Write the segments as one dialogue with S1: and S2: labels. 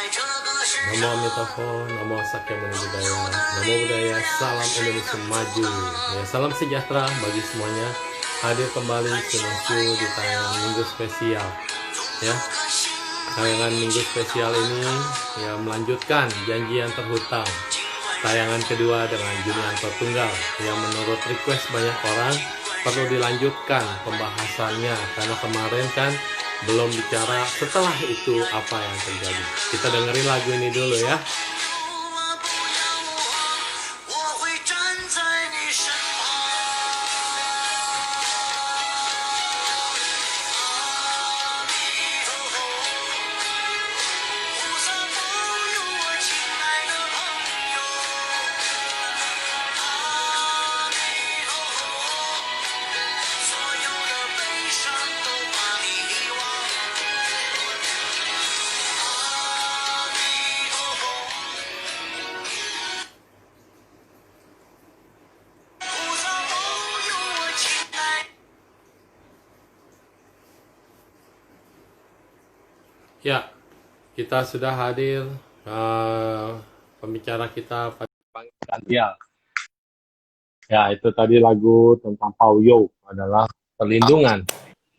S1: Namo Amitofo, Namo Sakyamuni Budaya, Namo Budaya, Salam Indonesia Maju. Ya, salam sejahtera bagi semuanya. Hadir kembali Sunoshu di tayangan Minggu Spesial. Ya, tayangan Minggu Spesial ini ya melanjutkan Janji yang Terhutang. Tayangan kedua dengan Junianto Tunggal yang menurut request banyak orang perlu dilanjutkan pembahasannya karena kemarin kan belum bicara setelah itu apa yang terjadi. Kita dengerin lagu ini dulu ya. Ya, kita sudah hadir pembicara kita pada panggilan dia. Ya, itu tadi lagu tentang Pauyo adalah perlindungan,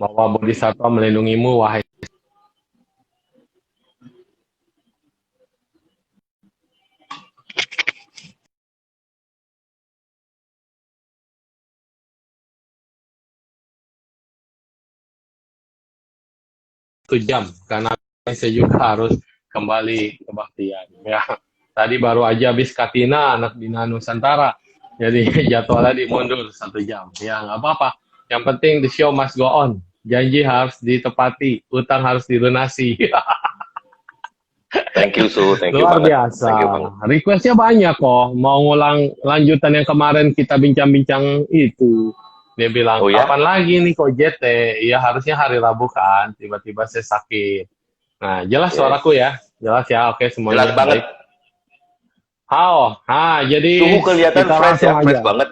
S1: bahwa Bodhisattva melindungimu wahai jam karena saya juga harus kembali ke Baktian. Ya, tadi baru aja habis Katina anak Bina Nusantara, jadi jadwalnya dimundur 1 jam. Ya nggak apa-apa. Yang penting the show must go on. Janji harus ditepati, utang harus dilunasi.
S2: Thank you, Su. Thank you
S1: Luar
S2: banget.
S1: biasa.
S2: Thank you banget.
S1: Requestnya banyak kok. Mau ngulang lanjutan yang kemarin kita bincang-bincang itu. Dia bilang,
S2: Oh, ya?
S1: kapan lagi nih kok JT? Iya harusnya hari Rabu kan. Tiba-tiba saya sakit. Nah, jelas
S2: Yes.
S1: suaraku ya. Jelas ya, oke semuanya.
S2: Jelas banget.
S1: Baik. Jadi
S2: Suhu kelihatan
S1: kita
S2: fresh ya,
S1: langsung
S2: fresh
S1: aja.
S2: banget.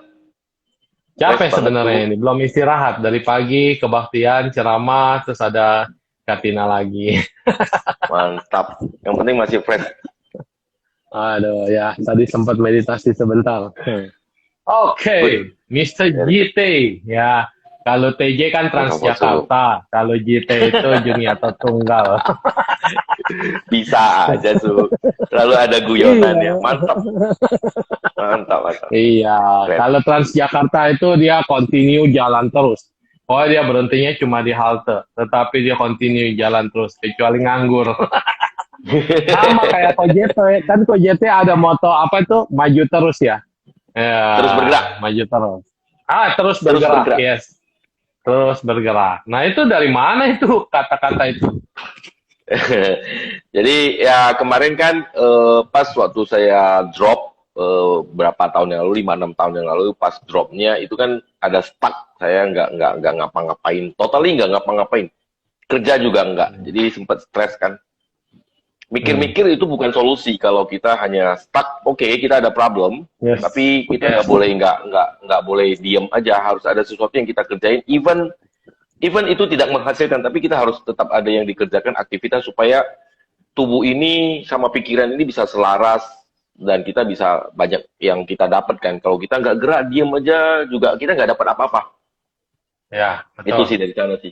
S1: Capek
S2: Fresh
S1: sebenarnya
S2: banget,
S1: ini. Belum istirahat. Dari pagi kebaktian, ceramah, terus ada Katina lagi.
S2: Mantap. Yang penting masih fresh.
S1: Aduh ya, tadi sempat meditasi sebentar. Oke, Mr. JT ya. Kalau TJ kan Transjakarta, kalau JT itu Junianto Tunggal.
S2: Bisa aja, Su. Selalu ada guyonan ya. Mantap. Mantap, mantap.
S1: Iya,
S2: Keren.
S1: kalau Transjakarta itu dia continue jalan terus. Oh dia berhentinya cuma di halte, tetapi dia continue jalan terus, kecuali nganggur. Sama kayak Kojete, kan Kojete ada moto apa itu? Maju terus ya. Ya,
S2: Terus bergerak.
S1: maju terus. Terus bergerak,
S2: bergerak.
S1: yes. Terus bergerak. Nah, itu dari mana itu kata-kata itu?
S2: Jadi ya kemarin kan pas waktu saya drop berapa tahun yang lalu, 5-6 tahun yang lalu, pas dropnya itu kan ada stuck. Saya nggak ngapa-ngapain, totally nggak ngapa-ngapain. Kerja juga nggak, jadi sempat stres kan. Mikir-mikir itu bukan solusi kalau kita hanya stuck. Oke, kita ada problem,
S1: Yes.
S2: tapi kita nggak boleh diem aja. Harus ada sesuatu yang kita kerjain. Even itu tidak menghasilkan, tapi kita harus tetap ada yang dikerjakan aktivitas supaya tubuh ini sama pikiran ini bisa selaras dan kita bisa banyak yang kita dapatkan. Kalau kita nggak gerak, diem aja juga kita nggak dapat apa-apa.
S1: Ya,
S2: Itu
S1: betul.
S2: sih dari sana sih.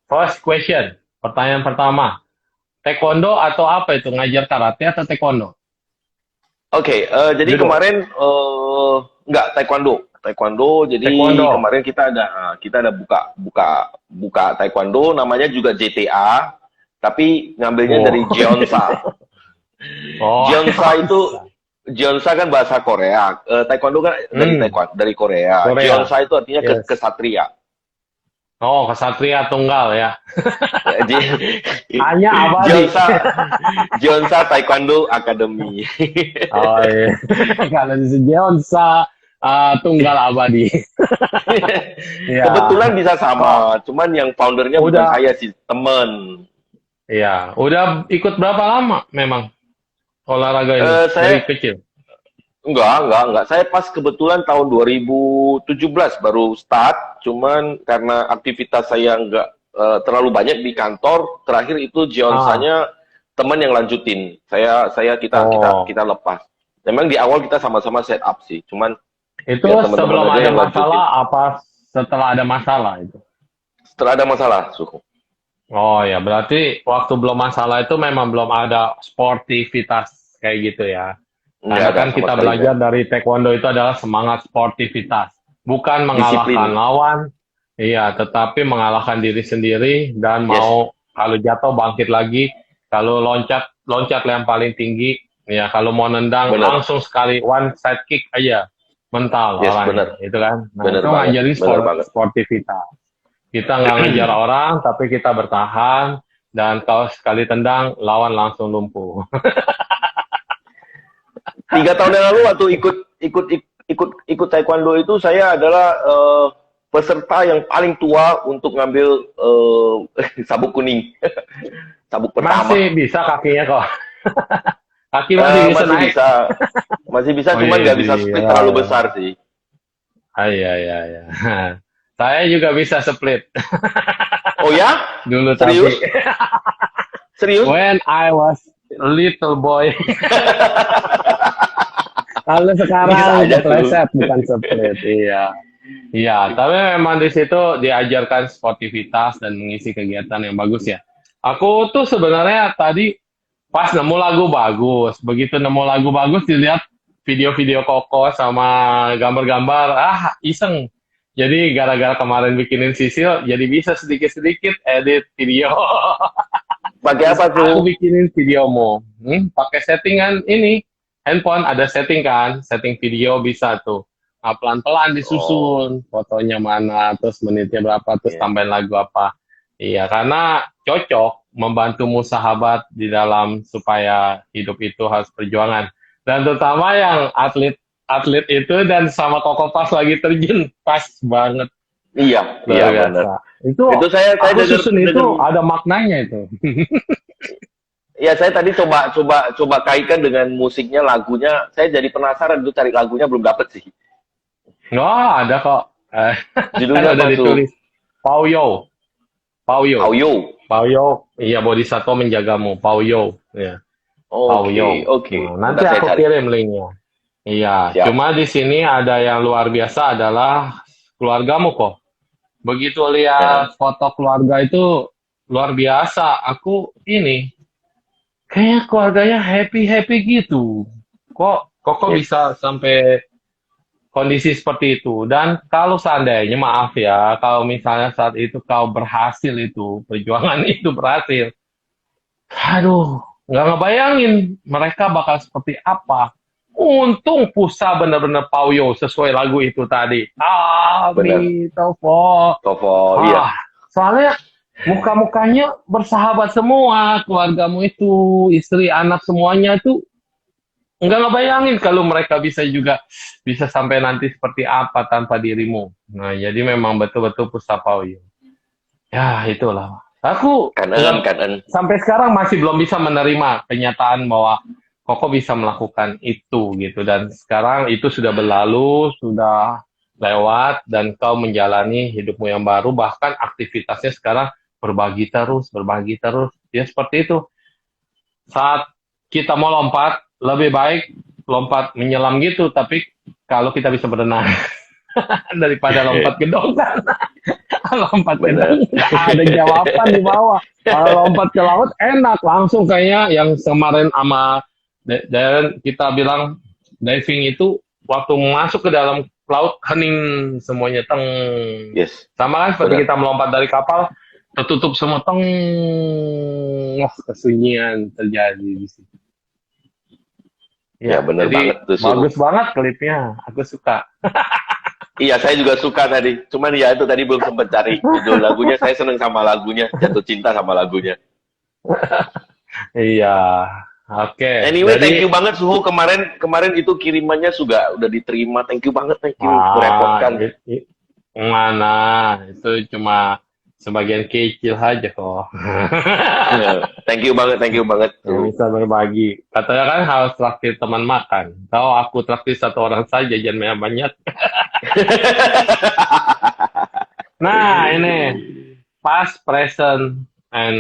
S1: First question, pertanyaan pertama. Taekwondo atau apa itu? Ngajar karate atau taekwondo?
S2: Oke, jadi
S1: Judo.
S2: kemarin nggak taekwondo. Jadi
S1: Taekwondo.
S2: kemarin kita ada buka taekwondo, namanya juga JTA, tapi ngambilnya
S1: Wow.
S2: dari Jeonsa.
S1: Oh.
S2: Jeonsa kan bahasa Korea. Taekwondo kan dari Korea.
S1: Korea.
S2: Jeonsa itu artinya
S1: Yes.
S2: kesatria.
S1: Oh, kesatria tunggal ya.
S2: Jadi
S1: Hanya abadi.
S2: Jeonsa Taekwondo Academy.
S1: Oh iya. Kalau di Jeonsa tunggal abadi. Ya.
S2: Kebetulan bisa sama, cuman yang foundernya bukan
S1: Udah.
S2: saya sih, temen.
S1: Iya, udah ikut berapa lama memang olahraga ini
S2: Saya-
S1: dari kecil?
S2: Enggak. Saya pas kebetulan tahun 2017 baru start, cuman karena aktivitas saya enggak terlalu banyak di kantor, terakhir itu Jeonsanya teman yang lanjutin. Kita lepas. Memang di awal kita sama-sama set up sih, cuman
S1: Itu
S2: ya teman-teman
S1: sebelum
S2: aja
S1: ada
S2: yang lanjutin.
S1: masalah apa setelah ada masalah itu?
S2: Setelah ada masalah, Suhu.
S1: Oh ya, berarti waktu belum masalah itu memang belum ada sportivitas kayak gitu ya.
S2: Nggak
S1: Karena
S2: ada
S1: kan
S2: sama
S1: kita
S2: sekali.
S1: belajar dari taekwondo itu adalah semangat sportivitas, bukan mengalahkan
S2: Disiplin.
S1: lawan, iya, tetapi mengalahkan diri sendiri dan
S2: Yes.
S1: mau kalau jatuh bangkit lagi, kalau loncat loncat yang paling tinggi, ya kalau mau nendang
S2: Bener.
S1: langsung sekali one side kick aja mental
S2: Yes,
S1: orangnya,
S2: bener.
S1: itu kan. Nah
S2: Bener
S1: itu
S2: banget.
S1: ngajarin
S2: Bener banget.
S1: sportivitas. Kita nggak ngejar orang, tapi kita bertahan dan kalau sekali tendang lawan langsung lumpuh.
S2: 3 tahun yang lalu waktu ikut taekwondo itu saya adalah peserta yang paling tua untuk ngambil sabuk kuning. Sabuk pertama.
S1: Masih bisa kakinya kok. Kaki masih bisa
S2: Masih
S1: naik.
S2: bisa. Masih bisa,
S1: Oh
S2: cuman
S1: iya,
S2: nggak bisa split
S1: iya.
S2: terlalu besar sih.
S1: Iya, iya, iya. Saya juga bisa split
S2: Oh ya?
S1: dulu
S2: Serius?
S1: tapi
S2: Serius?
S1: when I was little boy. Kalau
S2: Bisa
S1: sekarang
S2: aja tuh.
S1: kepleset bukan split, iya. Iya, tapi memang di situ diajarkan sportivitas dan mengisi kegiatan yang bagus ya. Aku tuh sebenarnya tadi pas nemu lagu bagus, begitu nemu lagu bagus dilihat video-video Koko sama gambar-gambar, iseng. Jadi gara-gara kemarin bikinin Sisil, jadi bisa sedikit-sedikit edit video.
S2: Pakai apa
S1: Aku
S2: tuh?
S1: bikinin videomu, pakai settingan ini, handphone ada setting kan, setting video bisa tuh. Nah, pelan-pelan disusun, fotonya mana, terus menitnya berapa, terus
S2: Iya.
S1: tambahin lagu apa. Iya, karena cocok membantumu sahabat di dalam supaya hidup itu harus perjuangan. Dan terutama yang atlet itu dan sama Koko pas lagi terjun, pas banget,
S2: Iya,
S1: luar
S2: iya
S1: biasa.
S2: benar.
S1: Itu
S2: Itu saya
S1: aku
S2: denger,
S1: susun itu ada maknanya itu.
S2: ya saya tadi coba kaitkan dengan musiknya, lagunya. Saya jadi penasaran tuh cari lagunya belum dapet sih.
S1: Wah, ada kok. Kan
S2: Judulnya
S1: udah
S2: apa tuh?
S1: ditulis. Pauyo. Pauyo.
S2: Auyo.
S1: Pauyo. Iya, Bodhisattva menjagamu. Pauyo. Ya. Pauyo.
S2: Oke.
S1: Nah, nanti
S2: Udah saya
S1: aku
S2: cari.
S1: kirim linknya. Iya,
S2: Siap.
S1: cuma di sini ada yang luar biasa adalah keluargamu kok. Begitu
S2: Ya.
S1: lihat foto keluarga itu luar biasa. Aku ini kayaknya keluarganya happy-happy gitu. Kok
S2: Yes.
S1: bisa sampai kondisi seperti itu. Dan kalau seandainya, maaf ya, kalau misalnya saat itu kau berhasil itu, perjuangan itu berhasil, aduh, nggak ngebayangin mereka bakal seperti apa. Untung Pusa bener-bener Pauyo sesuai lagu itu tadi. Ami Tofo.
S2: Tovo, iya.
S1: Soalnya muka-mukanya bersahabat semua, keluargamu itu, istri, anak semuanya itu nggak ngebayangin kalau mereka bisa sampai nanti seperti apa tanpa dirimu. Nah, jadi memang betul-betul Pusa Pauyo. Ya, itulah. Aku
S2: Kanan.
S1: sampai sekarang masih belum bisa menerima kenyataan bahwa Koko bisa melakukan itu gitu, dan sekarang itu sudah berlalu, sudah lewat, dan kau menjalani hidupmu yang baru, bahkan aktivitasnya sekarang berbagi terus ya seperti itu. Saat kita mau lompat, lebih baik lompat menyelam gitu, tapi kalau kita bisa berenang daripada lompat gedong kan. Lompat ke
S2: Bener.
S1: dalam nggak ada jawaban di bawah. Kalau lompat ke laut enak, langsung kayaknya yang kemarin sama Darren kita bilang diving itu waktu masuk ke dalam laut hening semuanya teng.
S2: Yes.
S1: Sama kan seperti
S2: Benar.
S1: kita melompat dari kapal tertutup semua teng. Wah, kesunyian terjadi di situ.
S2: Ya, bener
S1: jadi
S2: banget tuh, Suhu.
S1: bagus banget klipnya, aku suka.
S2: Iya, saya juga suka tadi. Cuman ya itu tadi belum sempat cari judul lagunya. Saya seneng sama lagunya, jatuh cinta sama lagunya.
S1: Iya, oke.
S2: Anyway,
S1: Jadi,
S2: thank you banget Suhu. Kemarin itu kirimannya udah diterima. Thank you banget, thank you. Merepotkan.
S1: Mana itu cuma sebagian kecil aja kok.
S2: Thank you banget.
S1: Yang bisa berbagi. Katanya kan harus traktir teman makan. Tahu aku traktir satu orang saja, jangan banyak. Nah, ini past, present, and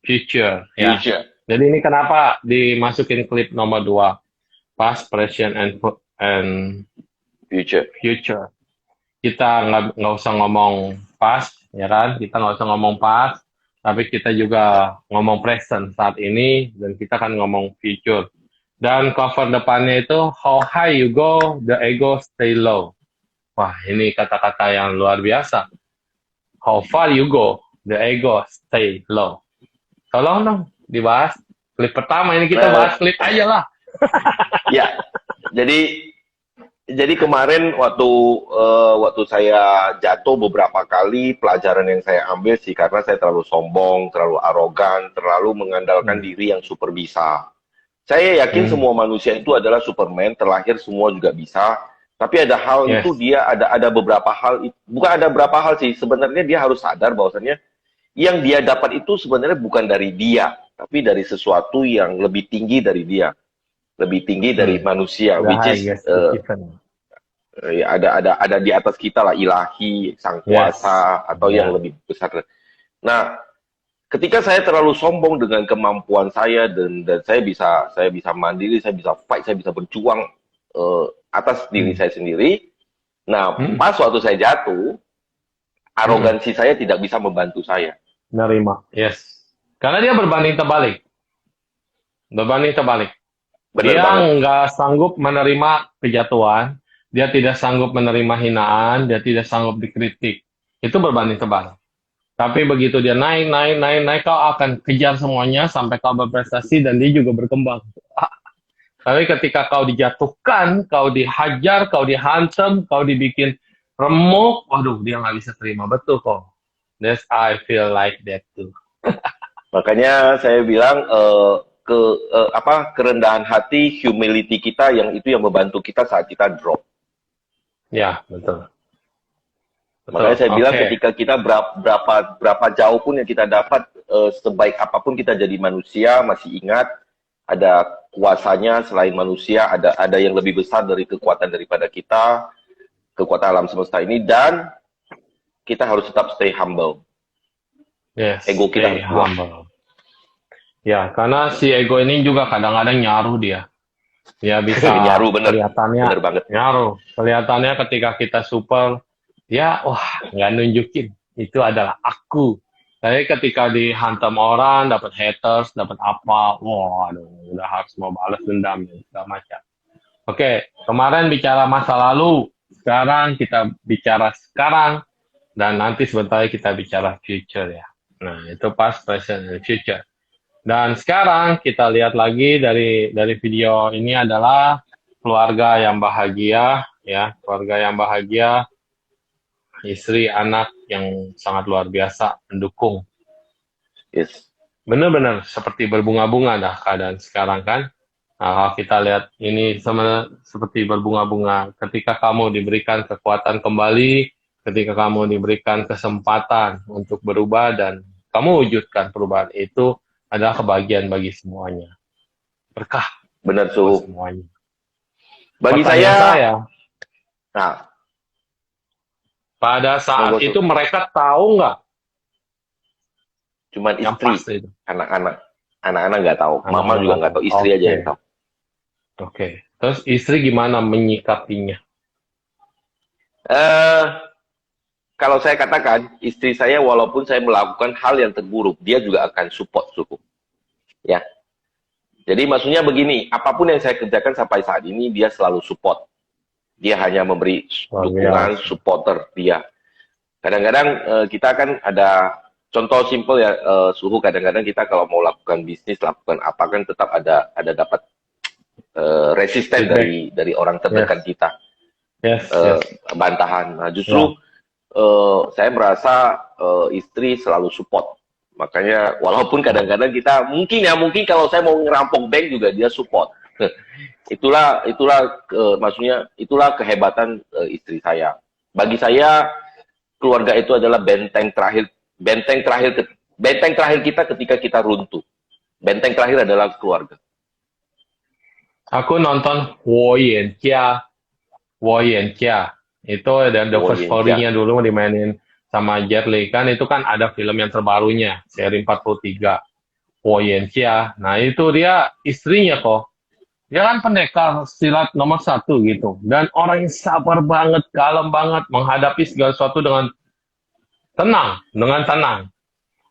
S1: future. Ya.
S2: Future.
S1: Jadi ini kenapa dimasukin klip nomor 2, past, present, and
S2: Future.
S1: future. Kita nggak usah ngomong past, ya kan? Kita nggak usah ngomong past, tapi kita juga ngomong present saat ini, dan kita kan ngomong future. Dan cover depannya itu, how high you go, the ego stay low. Wah, ini kata-kata yang luar biasa. How far you go, the ego stay low. Tolong dong dibahas. Klip pertama ini kita bahas klip aja lah.
S2: Ya, jadi kemarin waktu saya jatuh beberapa kali, pelajaran yang saya ambil sih karena saya terlalu sombong, terlalu arogan, terlalu mengandalkan diri yang super bisa. Saya yakin semua manusia itu adalah Superman, terlahir semua juga bisa. Tapi ada hal itu dia ada beberapa hal, bukan ada beberapa hal sih, sebenarnya dia harus sadar bahwasannya yang dia dapat itu sebenarnya bukan dari dia, tapi dari sesuatu yang lebih tinggi dari dia, lebih tinggi dari manusia, which is ada di atas kita lah, ilahi, sang kuasa, atau yang lebih besar. Nah, ketika saya terlalu sombong dengan kemampuan saya dan saya bisa mandiri, saya bisa fight, saya bisa berjuang atas diri saya sendiri. Nah, pas waktu saya jatuh, arogansi saya tidak bisa membantu saya.
S1: Nerima, karena dia berbanding terbalik. Dia nggak sanggup menerima kejatuhan, dia tidak sanggup menerima hinaan, dia tidak sanggup dikritik. Itu berbanding terbalik. Tapi begitu dia naik, kau akan kejar semuanya sampai kau berprestasi dan dia juga berkembang. Tapi ketika kau dijatuhkan, kau dihajar, kau dihantam, kau dibikin remuk, waduh, dia nggak bisa terima. Betul kok. That's I feel like that too.
S2: Makanya saya bilang kerendahan hati, humility kita yang membantu kita saat kita drop.
S1: Ya, betul.
S2: Makanya saya bilang ketika kita berapa jauh pun yang kita dapat, sebaik apapun kita jadi manusia, masih ingat ada kuasanya selain manusia, ada yang lebih besar dari kekuatan daripada kita, kekuatan alam semesta ini, dan kita harus tetap stay humble. Ego kita harus humble.
S1: Ya, karena si ego ini juga kadang-kadang nyaruh dia. Dia bisa
S2: nyaruh, bener.
S1: Kelihatannya
S2: bener banget.
S1: Nyaruh. Kelihatannya ketika kita super, ya nggak nunjukin. Itu adalah aku. Tapi ketika dihantam orang, dapat haters, dapat apa, udah harus mau balas dendam, segala macam. Oke, kemarin bicara masa lalu, sekarang kita bicara sekarang, dan nanti sebentar kita bicara future ya. Nah, itu past, present, and future. Dan sekarang kita lihat lagi dari video ini adalah keluarga yang bahagia, ya, keluarga yang bahagia, istri, anak yang sangat luar biasa mendukung.
S2: Yes.
S1: Benar-benar seperti berbunga-bunga dah keadaan sekarang kan. Nah, kita lihat ini seperti berbunga-bunga. Ketika kamu diberikan kekuatan kembali, ketika kamu diberikan kesempatan untuk berubah dan kamu wujudkan perubahan itu adalah kebahagiaan bagi semuanya. Berkah.
S2: Benar, Suhu.
S1: Semuanya.
S2: Bagi saya, nah,
S1: pada saat itu mereka tahu nggak?
S2: Cuman istri, anak-anak nggak tahu, mama juga nggak tahu, istri aja yang tahu.
S1: Oke. Terus istri gimana menyikapinya?
S2: Kalau saya katakan, istri saya walaupun saya melakukan hal yang terburuk, dia juga akan support suku. Ya. Jadi maksudnya begini, apapun yang saya kerjakan sampai saat ini, dia selalu support. Dia hanya memberi dukungan, supporter dia. Kadang-kadang kita kan ada contoh simpel ya, Suhu, kadang-kadang kita kalau mau lakukan bisnis, lakukan apa kan tetap ada dapat resisten dari orang terdekat kita. Bantahan. Nah, justru saya merasa istri selalu support. Makanya walaupun kadang-kadang kita mungkin kalau saya mau ngerampok bank juga dia support. itulah maksudnya itulah kehebatan istri saya. Bagi saya keluarga itu adalah benteng terakhir kita ketika kita runtuh. Benteng terakhir adalah keluarga.
S1: Aku nonton Wo Yan Jia. Itu ada The First Story-nya dulu dimainin sama Jet Li. Kan itu kan ada film yang terbarunya, seri 43. Woyensia. Nah itu dia istrinya kok. Dia kan pendekar silat nomor satu gitu. Dan orang yang sabar banget, kalem banget, menghadapi segala sesuatu dengan tenang.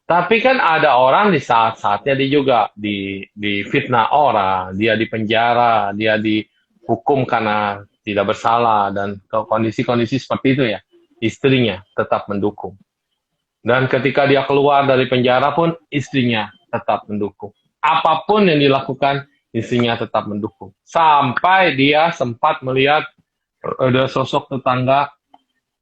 S1: Tapi kan ada orang di saat-saatnya dia juga di fitnah orang, dia di penjara, dia dihukum karena tidak bersalah dan kondisi-kondisi seperti itu ya. Istrinya tetap mendukung. Dan ketika dia keluar dari penjara pun istrinya tetap mendukung. Apapun yang dilakukan, istrinya tetap mendukung. Sampai dia sempat melihat ada sosok tetangga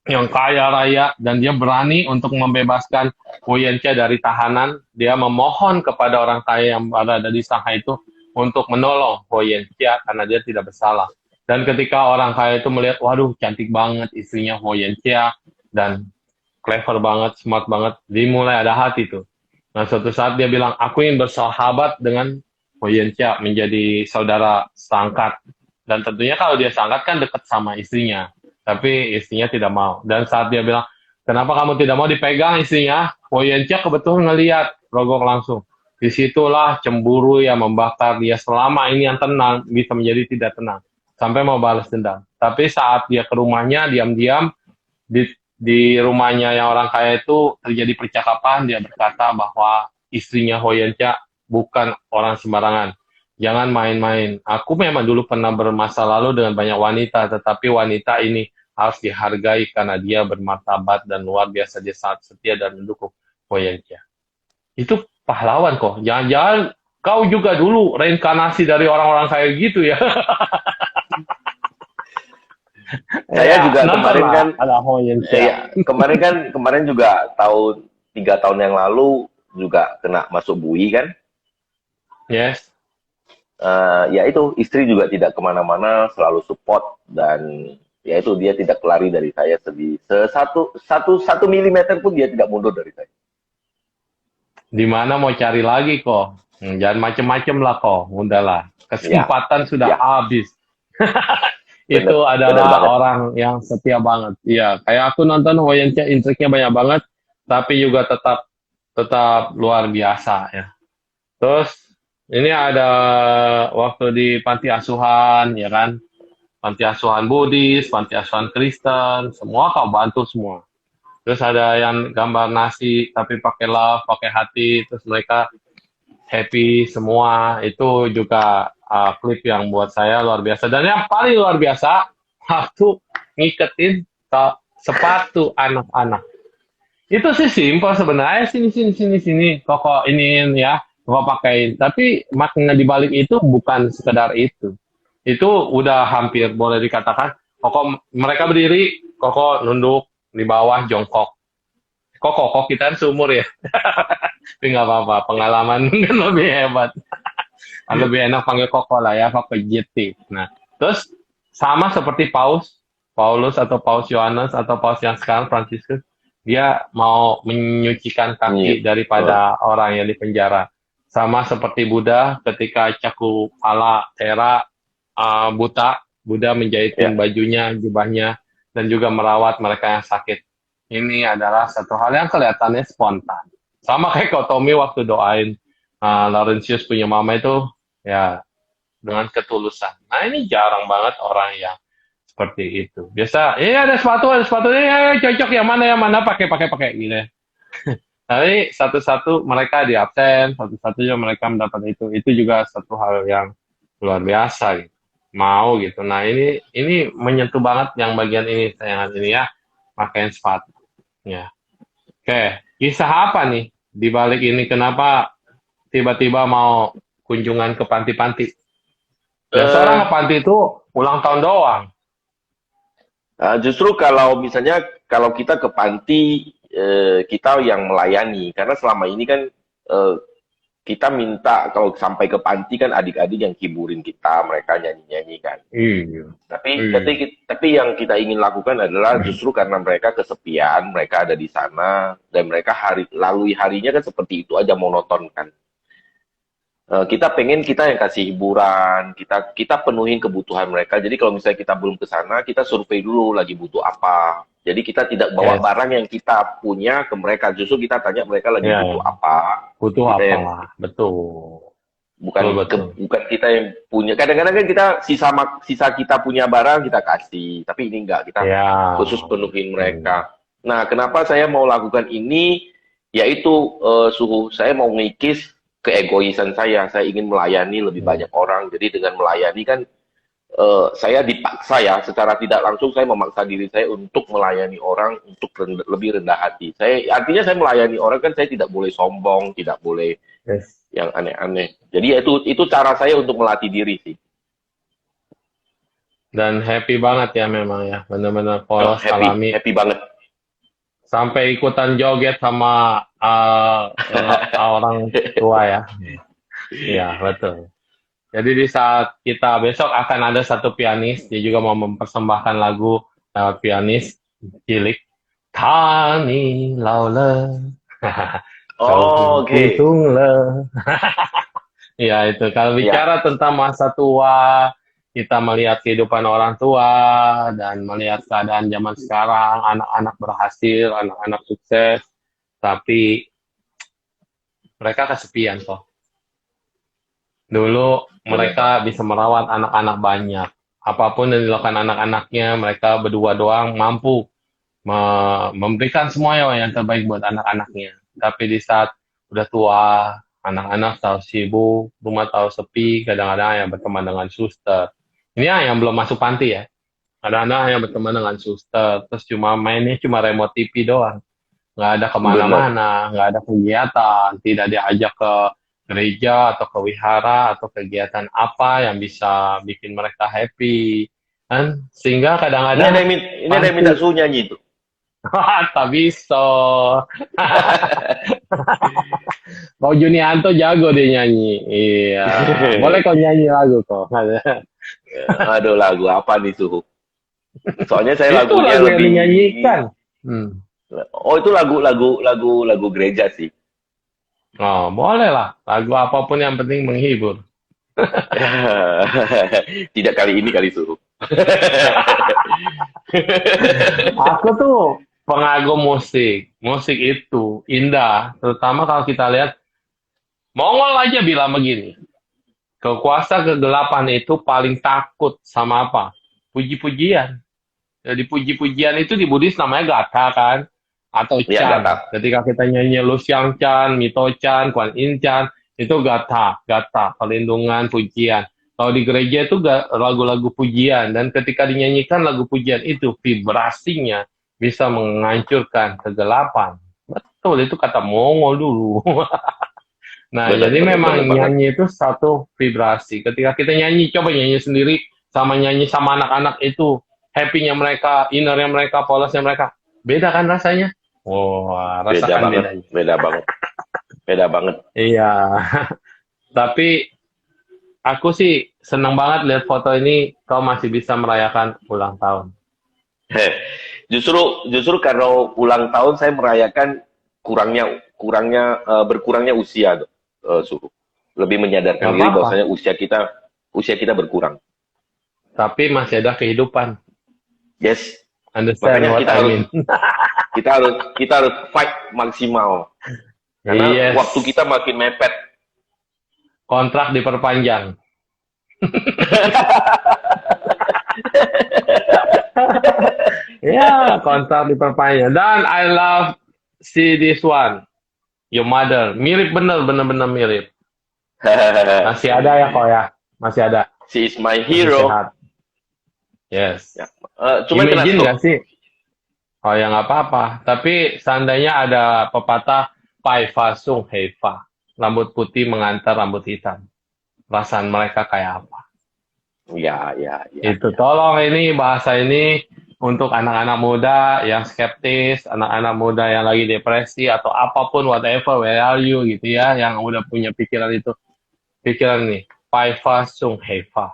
S1: yang kaya raya dan dia berani untuk membebaskan Woyencha dari tahanan. Dia memohon kepada orang kaya yang berada di Shanghai itu untuk menolong Woyencha karena dia tidak bersalah. Dan ketika orang kaya itu melihat, waduh cantik banget istrinya Woyencha dan clever banget, smart banget, dimulai ada hati tuh. Nah suatu saat dia bilang, aku ingin bersahabat dengan Woyencha, menjadi saudara seangkat. Dan tentunya kalau dia seangkat kan dekat sama istrinya. Tapi istrinya tidak mau. Dan saat dia bilang, kenapa kamu tidak mau dipegang istrinya? Woyencha kebetulan ngeliat, rogok langsung. Disitulah cemburu yang membakar dia selama ini yang tenang, bisa menjadi tidak tenang. Sampai mau balas dendam. Tapi saat dia ke rumahnya, diam-diam, di rumahnya yang orang kaya itu terjadi percakapan, dia berkata bahwa istrinya Woyencha bukan orang sembarangan. Jangan main-main. Aku memang dulu pernah bermasa lalu dengan banyak wanita, tetapi wanita ini harus dihargai karena dia bermartabat dan luar biasa, dia sangat setia dan mendukung Woyencha. Itu pahlawan kok. Jangan-jangan kau juga dulu reinkarnasi dari orang-orang kayak gitu ya.
S2: Saya
S1: Ya,
S2: juga
S1: nonton
S2: kemarin
S1: lah
S2: kan,
S1: ada Woyencha.
S2: kemarin juga 3 tahun yang lalu juga kena masuk bui kan.
S1: Yes.
S2: Ya itu istri juga tidak kemana-mana, selalu support dan ya itu dia tidak lari dari saya satu milimeter pun dia tidak mundur dari saya.
S1: Di mana mau cari lagi kok? Jangan macem-macem lah kok. Udahlah.
S2: Ya,
S1: Kesempatan sudah
S2: ya,
S1: habis.
S2: benar,
S1: Itu
S2: benar
S1: adalah
S2: banget.
S1: orang yang setia banget. Iya, kayak aku nonton Woyencha intriknya banyak banget, tapi juga tetap tetap luar biasa ya. Terus ini ada waktu di panti asuhan ya kan, panti asuhan Buddhis, panti asuhan Kristen, semua kau bantu semua. Terus ada yang gambar nasi tapi pakai love, pakai hati, terus mereka happy semua. Itu juga klip yang buat saya luar biasa. Dan yang paling luar biasa, waktu ngiketin sepatu anak-anak. Itu sih simpel sebenarnya, sini sini sini sini, koko ini ya, koko pakein. Tapi makna di balik itu bukan sekedar itu. Itu udah hampir boleh dikatakan, koko mereka berdiri, koko nunduk di bawah jongkok. Kok kita kan seumur ya, tapi nggak apa-apa, pengalaman kan lebih hebat. Lebih enak panggil koko lah ya, koko JT. Nah, terus sama seperti Paulus atau Paus Yohanes atau Paus yang sekarang Franciscus, dia mau menyucikan kaki daripada orang yang di penjara. Sama seperti Buddha ketika Cakupala Tera buta, Buddha menjahitin
S2: Ya,
S1: bajunya, jubahnya, dan juga merawat mereka yang sakit. Ini adalah satu hal yang kelihatannya spontan. Sama kayak kau Tommy waktu doain Laurentius punya mama itu, ya dengan ketulusan. Nah ini jarang banget orang yang seperti itu. Biasa, ada sepatu, cocok yang mana pakai gitu. Ya. Tapi satu-satu mereka di absen, satu-satunya mereka mendapat itu. Itu juga satu hal yang luar biasa gitu. Mau gitu. Nah ini menyentuh banget yang bagian ini, tayangan ini ya, pakaian sepatu. Ya. Oke, kisah apa nih di balik ini? Kenapa tiba-tiba mau kunjungan ke panti-panti? Biasa orang
S2: eh,
S1: ke panti itu ulang tahun doang.
S2: justru kalau misalnya kalau kita ke panti kita yang melayani karena selama ini kan eh, kita minta kalau sampai ke panti kan adik-adik yang hiburin kita, mereka nyanyi-nyanyi kan.
S1: Iya. Iya.
S2: Tapi yang kita ingin lakukan adalah justru karena mereka kesepian, mereka ada di sana dan mereka lalui harinya kan seperti itu aja monoton kan. Kita pengen kita yang kasih hiburan, kita penuhin kebutuhan mereka. Jadi kalau misalnya kita belum ke sana, kita survei dulu lagi butuh apa. Jadi kita tidak bawa
S1: Yes.
S2: barang yang kita punya ke mereka. Justru kita tanya mereka lagi
S1: Ya,
S2: butuh
S1: ya.
S2: apa.
S1: Butuh
S2: Kita
S1: apa
S2: yang
S1: lah. Betul.
S2: bukan
S1: Betul, betul.
S2: bukan kita yang punya. Kadang-kadang kan kita sisa kita punya barang kita kasih, tapi ini enggak, kita
S1: Ya.
S2: khusus penuhin
S1: Hmm.
S2: mereka. Nah, kenapa saya mau lakukan ini? Yaitu suhu saya mau ngikis keegoisan saya. Saya ingin melayani lebih
S1: Hmm.
S2: banyak orang. Jadi dengan melayani kan saya dipaksa ya, secara tidak langsung saya memaksa diri saya untuk melayani orang untuk lebih rendah hati. Artinya saya melayani orang kan saya tidak boleh sombong, tidak boleh
S1: Yes.
S2: yang aneh-aneh. Jadi ya itu cara saya untuk melatih diri sih.
S1: Dan happy banget ya memang ya. Benar-benar
S2: Oh,
S1: polos
S2: happy,
S1: alami.
S2: happy banget.
S1: Sampai ikutan joget sama orang tua ya. Iya, betul. Jadi di saat kita besok akan ada satu pianis, dia juga mau mempersembahkan lagu lewat pianis cilik. Tani lau le,
S2: Oh,
S1: Kau
S2: oke.
S1: tung le. Ya itu, kalau
S2: Ya,
S1: bicara tentang masa tua, kita melihat kehidupan orang tua dan melihat keadaan zaman sekarang, anak-anak berhasil, anak-anak sukses, tapi mereka kesepian kok. Dulu
S2: benar Bang.
S1: mereka bisa merawat anak-anak banyak. Apapun yang dilakukan anak-anaknya, mereka berdua doang mampu memberikan semua yang terbaik buat anak-anaknya. Tapi di saat udah tua, anak-anak tahu sibuk, rumah tahu sepi, kadang-kadang yang berteman dengan suster. Ini yang belum masuk panti ya. Kadang-kadang yang berteman dengan suster, terus cuma mainnya cuma remote TV doang. Nggak ada
S2: Benar.
S1: kemana-mana, nggak ada kegiatan, tidak diajak ke gereja atau ke wihara atau kegiatan apa yang bisa bikin mereka happy. Kan? Sehingga
S2: Ini ada
S1: kadang-kadang
S2: ini ada yang minta
S1: panti,
S2: suruh nyanyi itu.
S1: tak bisa. Kau Junianto jago dia nyanyi. Iya. Boleh kau nyanyi lagu kok.
S2: Aduh, lagu apa nih suhu? Soalnya saya
S1: Itu
S2: lagunya
S1: lagu yang
S2: lebih.
S1: dinyanyikan. Hmm.
S2: Oh, itu lagu gereja sih.
S1: Oh, boleh lah. Lagu apapun yang penting menghibur.
S2: Tidak kali ini kali suhu.
S1: Aku tuh pengagum musik. Musik itu indah. Terutama kalau kita lihat, Mongol aja bilang begini. Kekuasa kegelapan itu paling takut sama apa? Puji-pujian. Jadi puji-pujian itu di Buddhis namanya gatha kan? Atau
S2: Ya, nggak
S1: chan.
S2: tahu.
S1: Ketika kita nyanyi Lu Xiang Chan, Mito Chan, Kuan Yin Chan, itu gatha. Gatha, perlindungan, pujian. Kalau di gereja itu lagu-lagu pujian. Dan ketika dinyanyikan lagu pujian itu, vibrasinya bisa menghancurkan kegelapan. Betul, itu kata Mongol dulu. Nah,
S2: Benar,
S1: jadi
S2: benar, benar
S1: memang
S2: banget.
S1: nyanyi itu satu vibrasi. Ketika kita nyanyi, coba nyanyi sendiri, sama nyanyi sama anak-anak itu, happy-nya mereka, inner-nya mereka, polosnya mereka. Beda kan rasanya? Wah,
S2: Beda
S1: rasakan
S2: banget,
S1: bedanya.
S2: beda banget, beda banget.
S1: Iya, tapi aku sih senang banget lihat foto ini, kau masih bisa merayakan ulang tahun.
S2: Heh. Justru karena ulang tahun saya merayakan berkurangnya usia tuh, suhu. Lebih menyadarkan
S1: Gak
S2: diri
S1: apa-apa,
S2: bahwasanya usia kita berkurang.
S1: tapi masih ada kehidupan.
S2: Yes,
S1: Understand
S2: makanya
S1: what I mean?
S2: kita harus fight maksimal karena waktu
S1: Yes,
S2: kita makin mepet.
S1: kontrak diperpanjang. Ya, kontrak diperpanjang. Dan I love see this one. Your mother. Mirip bener mirip. Masih ada ya kok ya. Masih ada.
S2: She is my
S1: Masih
S2: hero.
S1: sehat. Yes.
S2: Ya. Cuman kena
S1: Imagine
S2: stroke.
S1: gak sih? Oh ya nggak apa-apa. Tapi seandainya ada pepatah Pai Fa Sung Hei Fa. Rambut putih mengantar rambut hitam. Perasaan mereka kayak apa?
S2: Ya, ya, ya,
S1: Itu
S2: ya.
S1: tolong ini bahasa ini untuk anak-anak muda yang skeptis, anak-anak muda yang lagi depresi atau apapun whatever, where are you gitu ya, yang udah punya pikiran itu. Pikiran nih, Pai Fa Sung Hei Fa.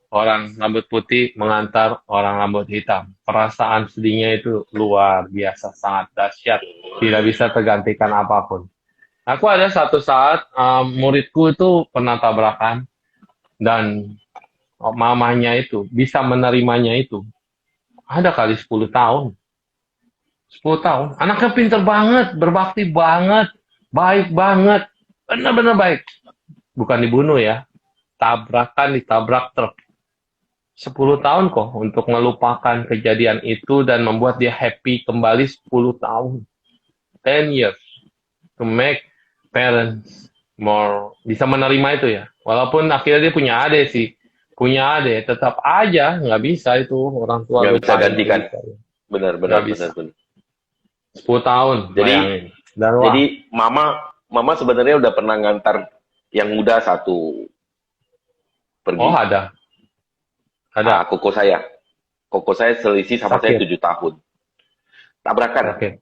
S1: Orang rambut putih mengantar orang rambut hitam. Perasaan sedihnya itu luar biasa, sangat dahsyat. Tidak bisa tergantikan apapun. Aku ada satu saat, muridku itu pernah tabrakan, dan mamanya itu bisa menerimanya itu ada kali 10 tahun. 10 tahun. Anaknya pinter banget, berbakti banget, baik banget. Benar-benar baik. Bukan dibunuh ya. Ditabrak truk. 10 tahun kok untuk melupakan kejadian itu dan membuat dia happy kembali 10 tahun. 10 years to make parents more bisa menerima itu ya. Walaupun akhirnya dia punya adik sih. Punya adik, tetap aja nggak bisa itu orang tua
S2: Nggak bisa
S1: lupain
S2: gantikan.
S1: gitu.
S2: Benar,
S1: Nggak
S2: benar,
S1: bisa.
S2: benar, benar.
S1: 10 tahun,
S2: Jadi,
S1: bayangin. Dan wah,
S2: jadi mama sebenarnya udah pernah ngantar yang muda satu
S1: oh
S2: pergi.
S1: ada. Ada.
S2: Koko saya selisih sama saya
S1: Sakit.
S2: 7 tahun. Tabrakan.
S1: Sakit.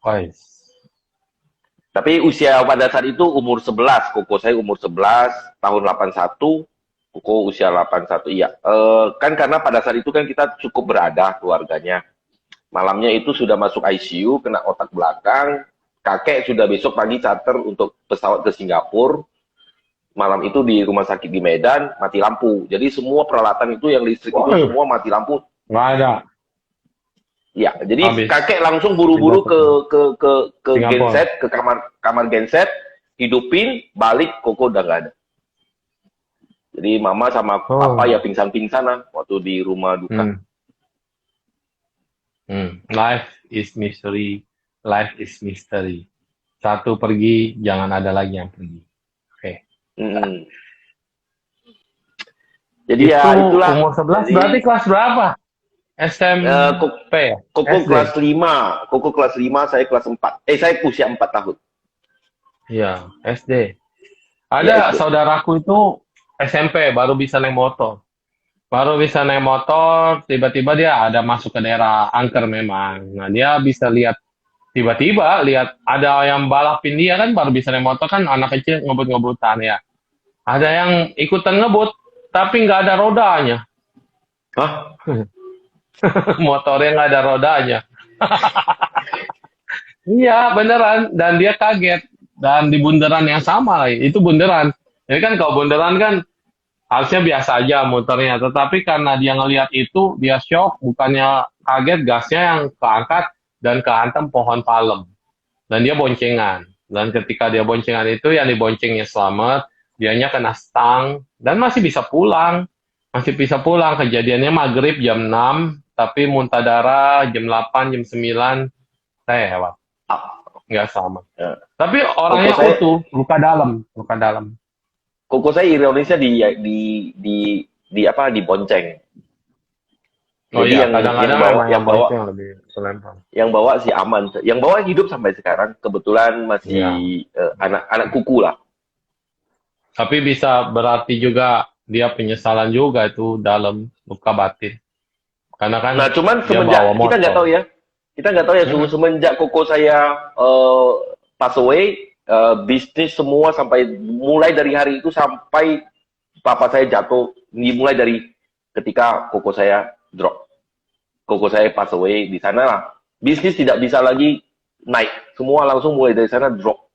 S1: Oh,
S2: Tapi usia pada saat itu umur 11, koko saya umur 11, tahun 81, koko usia 81, iya. Kan karena pada saat itu kan kita cukup berada keluarganya. Malamnya itu sudah masuk ICU, kena otak belakang, kakek sudah besok pagi charter untuk pesawat ke Singapura. Malam itu di rumah sakit di Medan, mati lampu. Jadi semua peralatan itu yang listrik itu semua mati lampu.
S1: nggak ada.
S2: Ya, jadi
S1: Habis.
S2: kakek langsung buru-buru ke
S1: Singapura.
S2: genset, ke kamar genset, hidupin, balik, koko udah nggak ada. Jadi mama sama papa ya pingsan-pingsanan waktu di rumah duka.
S1: Life is mystery. Life is mystery. Satu pergi, jangan ada lagi yang pergi. Oke.
S2: Jadi
S1: itu
S2: ya itulah.
S1: Umur 11 berarti kelas berapa? SMP ya?
S2: Koko
S1: SD.
S2: kelas 5. Koko kelas 5, saya kelas 4. Saya usia 4 tahun.
S1: Iya, SD.
S2: Ya,
S1: Ada
S2: SD.
S1: saudaraku itu SMP baru bisa naik motor. Baru bisa naik motor, tiba-tiba dia ada masuk ke daerah angker memang. Nah, dia bisa lihat tiba-tiba lihat ada yang balapin dia kan baru bisa naik motor kan anak kecil ngebut-ngebutan ya. Ada yang ikutan ngebut tapi nggak ada rodanya.
S2: Hah?
S1: Motornya nggak ada rodanya. Iya beneran dan dia kaget dan di bundaran yang sama lagi itu bundaran. Jadi kan kalau bundaran kan harusnya biasa aja motornya, tetapi karena dia ngelihat itu dia shock, bukannya kaget gasnya yang keangkat dan kehantam pohon palem dan dia boncengan. Dan ketika dia boncengan itu yang diboncengnya selamat, dianya kena stang dan masih bisa pulang. Masih bisa pulang, kejadiannya maghrib jam 6, tapi muntah darah jam 8, jam 9, saya hewan. Nggak sama.
S2: Ya.
S1: Tapi orangnya utuh, luka dalam.
S2: Koko saya ironisnya di apa dibonceng.
S1: Oh
S2: Jadi
S1: iya, kadang-kadang
S2: yang bawa si aman, yang bawa hidup sampai sekarang kebetulan masih anak kuku lah.
S1: Tapi bisa berarti juga dia penyesalan juga itu dalam luka batin. Karena kan
S2: nah cuman semenjak kita nggak tahu ya semenjak koko saya pass away, bisnis semua sampai mulai dari hari itu sampai papa saya jatuh, dimulai dari ketika koko saya drop, koko saya pass away, di sana lah bisnis tidak bisa lagi naik, semua langsung mulai dari sana drop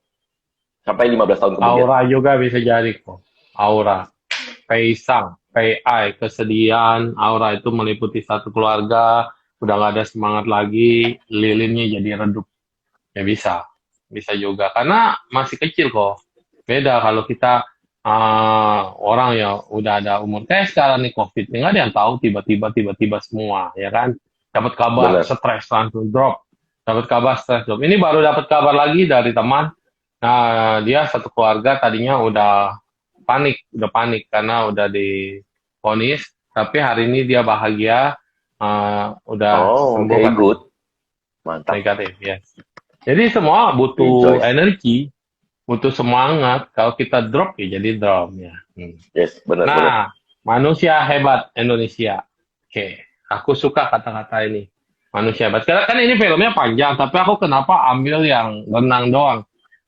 S2: sampai 15 tahun kemudian.
S1: Aura juga bisa jadi kok. Aura, peisang, PI, kesedihan, aura itu meliputi satu keluarga, udah nggak ada semangat lagi, lilinnya jadi redup. Ya bisa juga. Karena masih kecil kok. Beda kalau kita orang yang udah ada umur kayak sekarang nih COVID, nggak ada yang tahu tiba-tiba semua, ya kan? Dapat kabar stres langsung drop, dapat kabar stres drop. Ini baru dapat kabar lagi dari teman. Nah, dia satu keluarga tadinya udah panik karena udah divonis, tapi hari ini dia bahagia, udah sembuh.
S2: Okay, good. Mantap.
S1: Negatif, yes. Jadi semua butuh energi, butuh semangat. Kalau kita drop ya jadi drop ya.
S2: Yes, benar.
S1: Nah, manusia hebat Indonesia. Oke, aku suka kata-kata ini. Manusia hebat. Karena kan ini filmnya panjang, tapi aku kenapa ambil yang renang doang?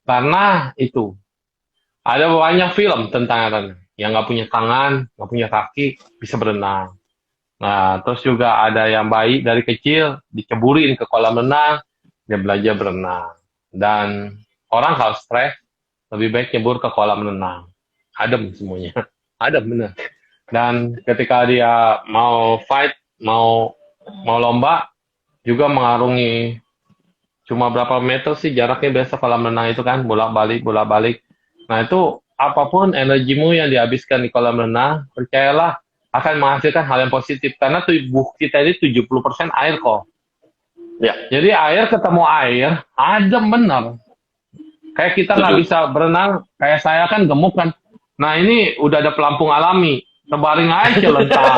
S1: Karena itu ada banyak film tentang renang yang nggak punya tangan, nggak punya kaki, bisa berenang. Nah, terus juga ada yang bayi dari kecil diceburin ke kolam renang, dia belajar berenang. Dan orang kalau stres, lebih baik nyebur ke kolam renang. Adem semuanya. Adem, bener. Dan ketika dia mau fight, mau lomba, juga mengarungi cuma berapa meter sih jaraknya biasa kolam renang itu kan, bolak-balik, bolak-balik. Nah itu apapun energimu yang dihabiskan di kolam renang, percayalah akan menghasilkan hal yang positif. Karena tubuh kita ini 70% air kok.
S2: Ya,
S1: Jadi air ketemu air, adem bener. Kayak kita nggak
S2: setuju.
S1: bisa berenang, kayak saya kan gemuk kan. Nah ini udah ada pelampung alami, tebaring aja celentang.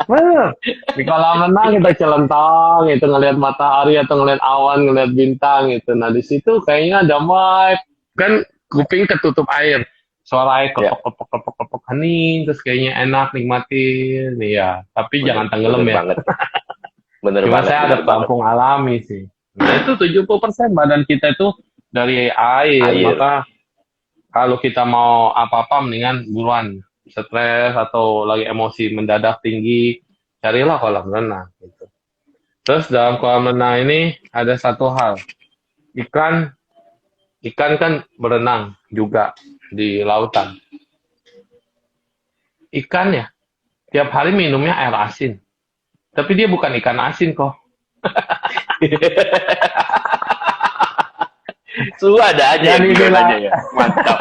S1: Bener. Di kolam renang kita celentang, itu ngelihat matahari atau ngelihat awan, ngelihat bintang gitu. Nah di situ kayaknya ada vibe. Kan kuping ketutup air. Suara air
S2: Ya,
S1: kepok hening, terus kayaknya enak nikmatin. Iya, tapi
S2: bener,
S1: jangan tenggelam
S2: bener
S1: ya.
S2: banget. Bener
S1: Cuma
S2: banget,
S1: saya ada
S2: bener banget.
S1: pelampung alami sih. Nah itu 70% badan kita itu dari air.
S2: Air.
S1: Maka kalau kita mau apa-apa mendingan buruan stres atau lagi emosi mendadak tinggi, carilah kolam renang gitu. Terus dalam kolam renang ini ada satu hal, ikan ikan kan berenang juga di lautan. Ikan ya tiap hari minumnya air asin, tapi dia bukan ikan asin kok.
S2: Su ada aja
S1: Yang
S2: yang
S1: dibilang
S2: gimana ya. Mantap.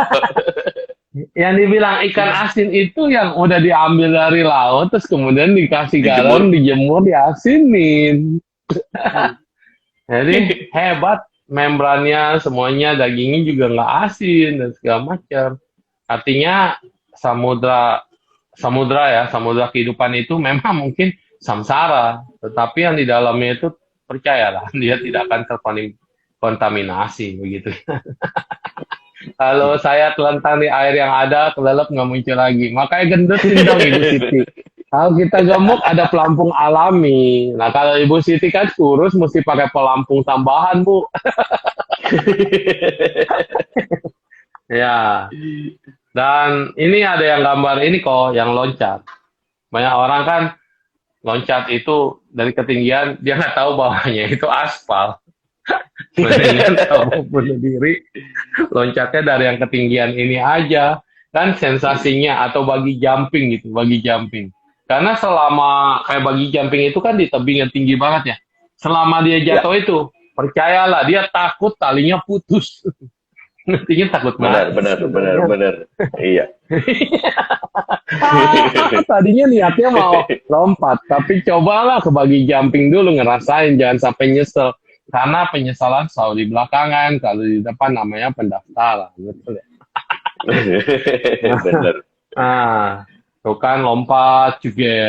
S1: yang dibilang ikan asin itu yang udah diambil dari laut terus kemudian dikasih garam,
S2: Dijemur.
S1: dijemur, diasinin. Jadi hebat membrannya semuanya dagingnya juga nggak asin dan segala macam. Artinya samudra samudra ya samudra kehidupan itu memang mungkin samsara, tetapi yang di dalamnya itu percayalah dia tidak akan terkontaminasi begitu. Kalau saya telentang di air yang ada, kelelep nggak muncul lagi. Makanya gendutin dong Ibu Siti. Kalau kita gemuk ada pelampung alami. Nah kalau Ibu Siti kan kurus mesti pakai pelampung tambahan Bu. Ya. Dan ini ada yang gambar ini kok yang loncat. Banyak orang kan loncat itu dari ketinggian dia nggak tahu bawahnya itu aspal. Mendingan kamu bunuh diri loncatnya dari yang ketinggian ini aja kan sensasinya atau bagi jumping gitu bagi jumping karena selama kayak bagi jumping itu kan di tebing yang tinggi banget ya selama dia
S2: Ya,
S1: jatuh itu percayalah dia takut talinya putus nantinya takut
S2: benar,
S1: mati
S2: benar, benar,
S1: sebenarnya.
S2: benar. Iya.
S1: Tadinya niatnya mau lompat tapi cobalah ke bagi jumping dulu ngerasain jangan sampai nyesel karena penyesalan selalu di belakangan kalau di depan namanya pendaftaran betul ya.
S2: Benar.
S1: Nah, tuh kan lompat juga.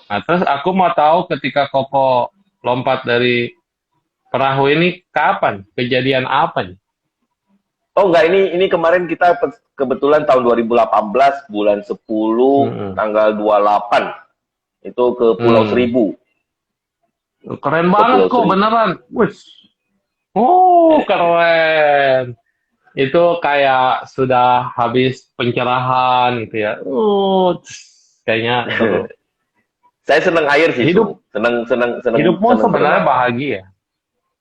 S1: Nah, terus aku mau tahu ketika Koko lompat dari perahu ini kapan? Kejadian apa nih?
S2: Oh enggak, ini kemarin kita kebetulan tahun 2018 bulan 10
S1: Hmm.
S2: tanggal 28 itu ke Pulau
S1: Hmm.
S2: Seribu,
S1: Keren
S2: ke
S1: banget
S2: Pulau
S1: kok,
S2: Seribu.
S1: beneran. Wih. Oh, keren. Itu kayak sudah habis pencerahan gitu ya. Kayaknya seru.
S2: Saya seneng air sih,
S1: Hidup
S2: Sung. Seneng seneng seneng
S1: hidupmu
S2: seneng
S1: sebenarnya
S2: berenang.
S1: bahagia.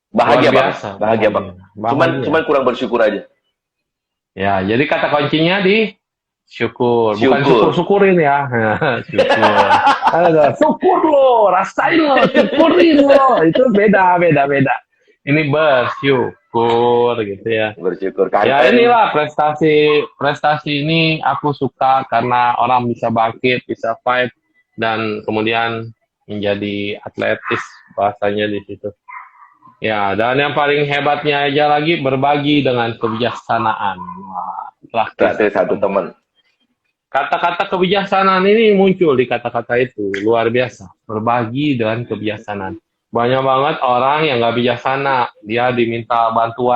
S1: Luar
S2: Bahagia bang,
S1: biasa,
S2: bahagia bang.
S1: bahagia.
S2: Cuman
S1: Bahagia.
S2: cuman kurang bersyukur aja.
S1: Ya, jadi kata kuncinya di syukur, bukan
S2: Syukur.
S1: syukur-syukurin ya. Syukur. Ada syukur lo, rasain lo, syukurin lo. Itu beda, beda, beda. Ini bersyukur gitu ya.
S2: Bersyukur
S1: Ya
S2: kanten.
S1: inilah prestasi ini aku suka karena orang bisa bangkit, bisa fight dan kemudian menjadi atletis bahasanya di situ. Ya, dan yang paling hebatnya aja lagi berbagi dengan kebijaksanaan. Wah,
S2: Istri
S1: rakyat.
S2: satu teman.
S1: Kata-kata kebijaksanaan ini muncul di kata-kata itu. Luar biasa. Berbagi dengan kebijaksanaan. Banyak banget orang yang nggak bijaksana. Dia diminta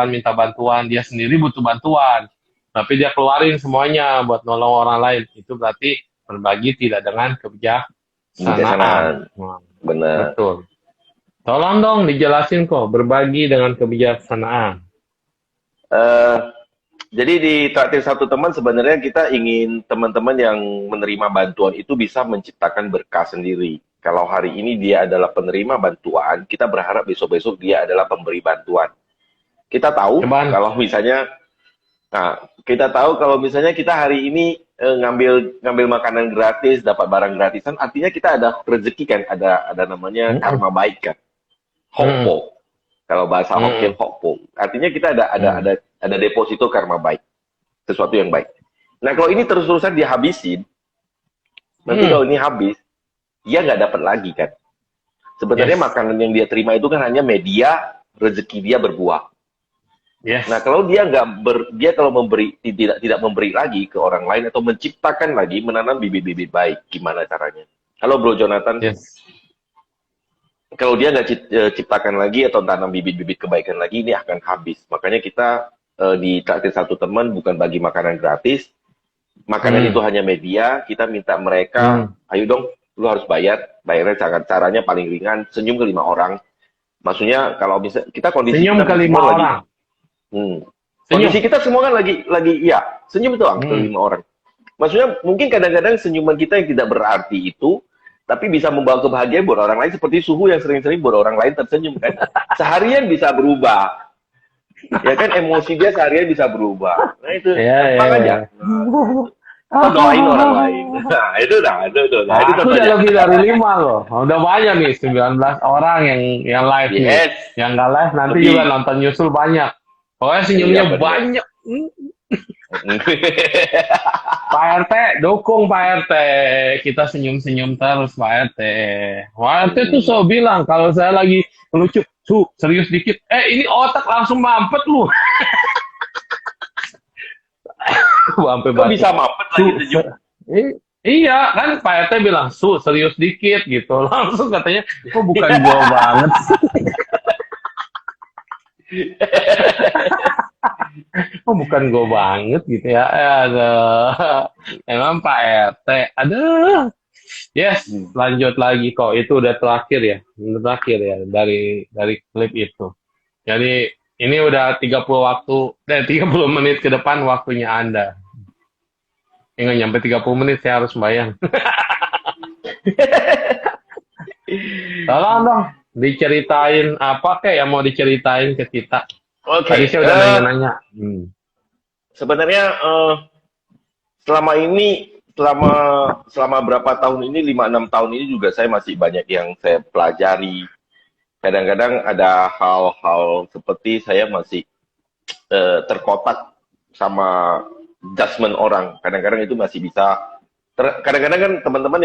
S1: minta bantuan. Dia sendiri butuh bantuan. Tapi dia keluarin semuanya buat nolong orang lain. Itu berarti berbagi tidak dengan kebijaksanaan.
S2: Kebijaksanaan.
S1: Wah,
S2: Bener.
S1: betul. Tolong dong dijelasin kok. Berbagi dengan kebijaksanaan.
S2: Eh, jadi di traktir satu teman sebenarnya kita ingin teman-teman yang menerima bantuan itu bisa menciptakan berkah sendiri. Kalau hari ini dia adalah penerima bantuan, kita berharap besok-besok dia adalah pemberi bantuan. Kita tahu
S1: Cobaan.
S2: kalau misalnya Nah, kita tahu kalau misalnya kita hari ini ngambil ngambil makanan gratis, dapat barang gratisan, artinya kita ada rezeki kan, ada namanya
S1: Mm-mm.
S2: karma baik kan,
S1: Mm-mm.
S2: hokpo. Kalau bahasa Hokkien
S1: Mm-mm.
S2: hokpo. Artinya kita ada ada
S1: Mm.
S2: ada ada deposito karma baik, sesuatu yang baik. Nah, kalau ini terus-terusan dihabisin, nanti
S1: Mm.
S2: kalau ini habis, dia nggak dapat lagi kan. Sebenarnya
S1: Yes.
S2: makanan yang dia terima itu kan hanya media rezeki dia berbuah. Nah,
S1: Yes.
S2: kalau dia kalau memberi tidak memberi lagi ke orang lain atau menciptakan lagi menanam bibit-bibit baik, gimana caranya? Halo Bro Jonathan,
S1: Yes.
S2: kalau dia nggak ciptakan lagi atau tanam bibit-bibit kebaikan lagi, ini akan habis. Makanya kita di traktir satu teman bukan bagi makanan gratis, makanan itu
S1: Mm.
S2: hanya media. Kita minta mereka,
S1: Mm.
S2: ayo dong, lu harus bayarnya caranya paling ringan, senyum ke 5 orang. Maksudnya kalau bisa kita kondisi
S1: Senyum
S2: kita
S1: ke lima
S2: semua lagi,
S1: orang.
S2: kondisi
S1: Senyum.
S2: kita semua kan lagi ya senyum doang ke
S1: Mm.
S2: 5 orang. Maksudnya mungkin kadang-kadang senyuman kita yang tidak berarti itu, tapi bisa membawa kebahagiaan buat orang lain seperti suhu yang sering-sering buat orang lain tersenyum kan. Seharian bisa berubah. Ya kan emosi dia seharian bisa berubah. Nah itu
S1: Ya, ya,
S2: gampang aja.
S1: ya.
S2: Atau doain orang lain. Nah itu
S1: Aku udah
S2: contohnya.
S1: lebih dari 5 loh. Udah banyak nih, 19 orang yang live nih.
S2: Yes,
S1: Yang nggak live nanti
S2: lebih.
S1: juga nonton nyusul banyak. Pokoknya senyumnya
S2: Iya benar.
S1: banyak. Pak RT, dukung Pak RT. Kita senyum-senyum terus Pak RT. Pak RT tuh selalu bilang, kalau saya lagi lucu, serius dikit. Ini otak langsung mampet lu. Sampai
S2: Kok
S1: batuk.
S2: bisa mampet lagi senyum?
S1: Iya, kan Pak RT bilang, serius dikit gitu. Langsung katanya, kok bukan gua banget sih. Oh bukan gue banget gitu ya. Aduh. Emang Pak RT. Aduh. Yes, lanjut lagi kok. Itu udah terakhir ya. Udah terakhir ya dari klip itu. Jadi ini udah 30 menit ke depan waktunya Anda. Nggak nyampe 30 menit saya harus bayang. Tolong dong diceritain apa kayak yang mau diceritain ke kita.
S2: Oke.
S1: Tadi saya udah nanya-nanya.
S2: Sebenarnya selama ini selama berapa tahun ini 5-6 tahun ini juga saya masih banyak yang saya pelajari. Kadang-kadang ada hal-hal seperti saya masih terkotak sama judgement orang. Kadang-kadang itu masih bisa. Kadang-kadang kan teman-teman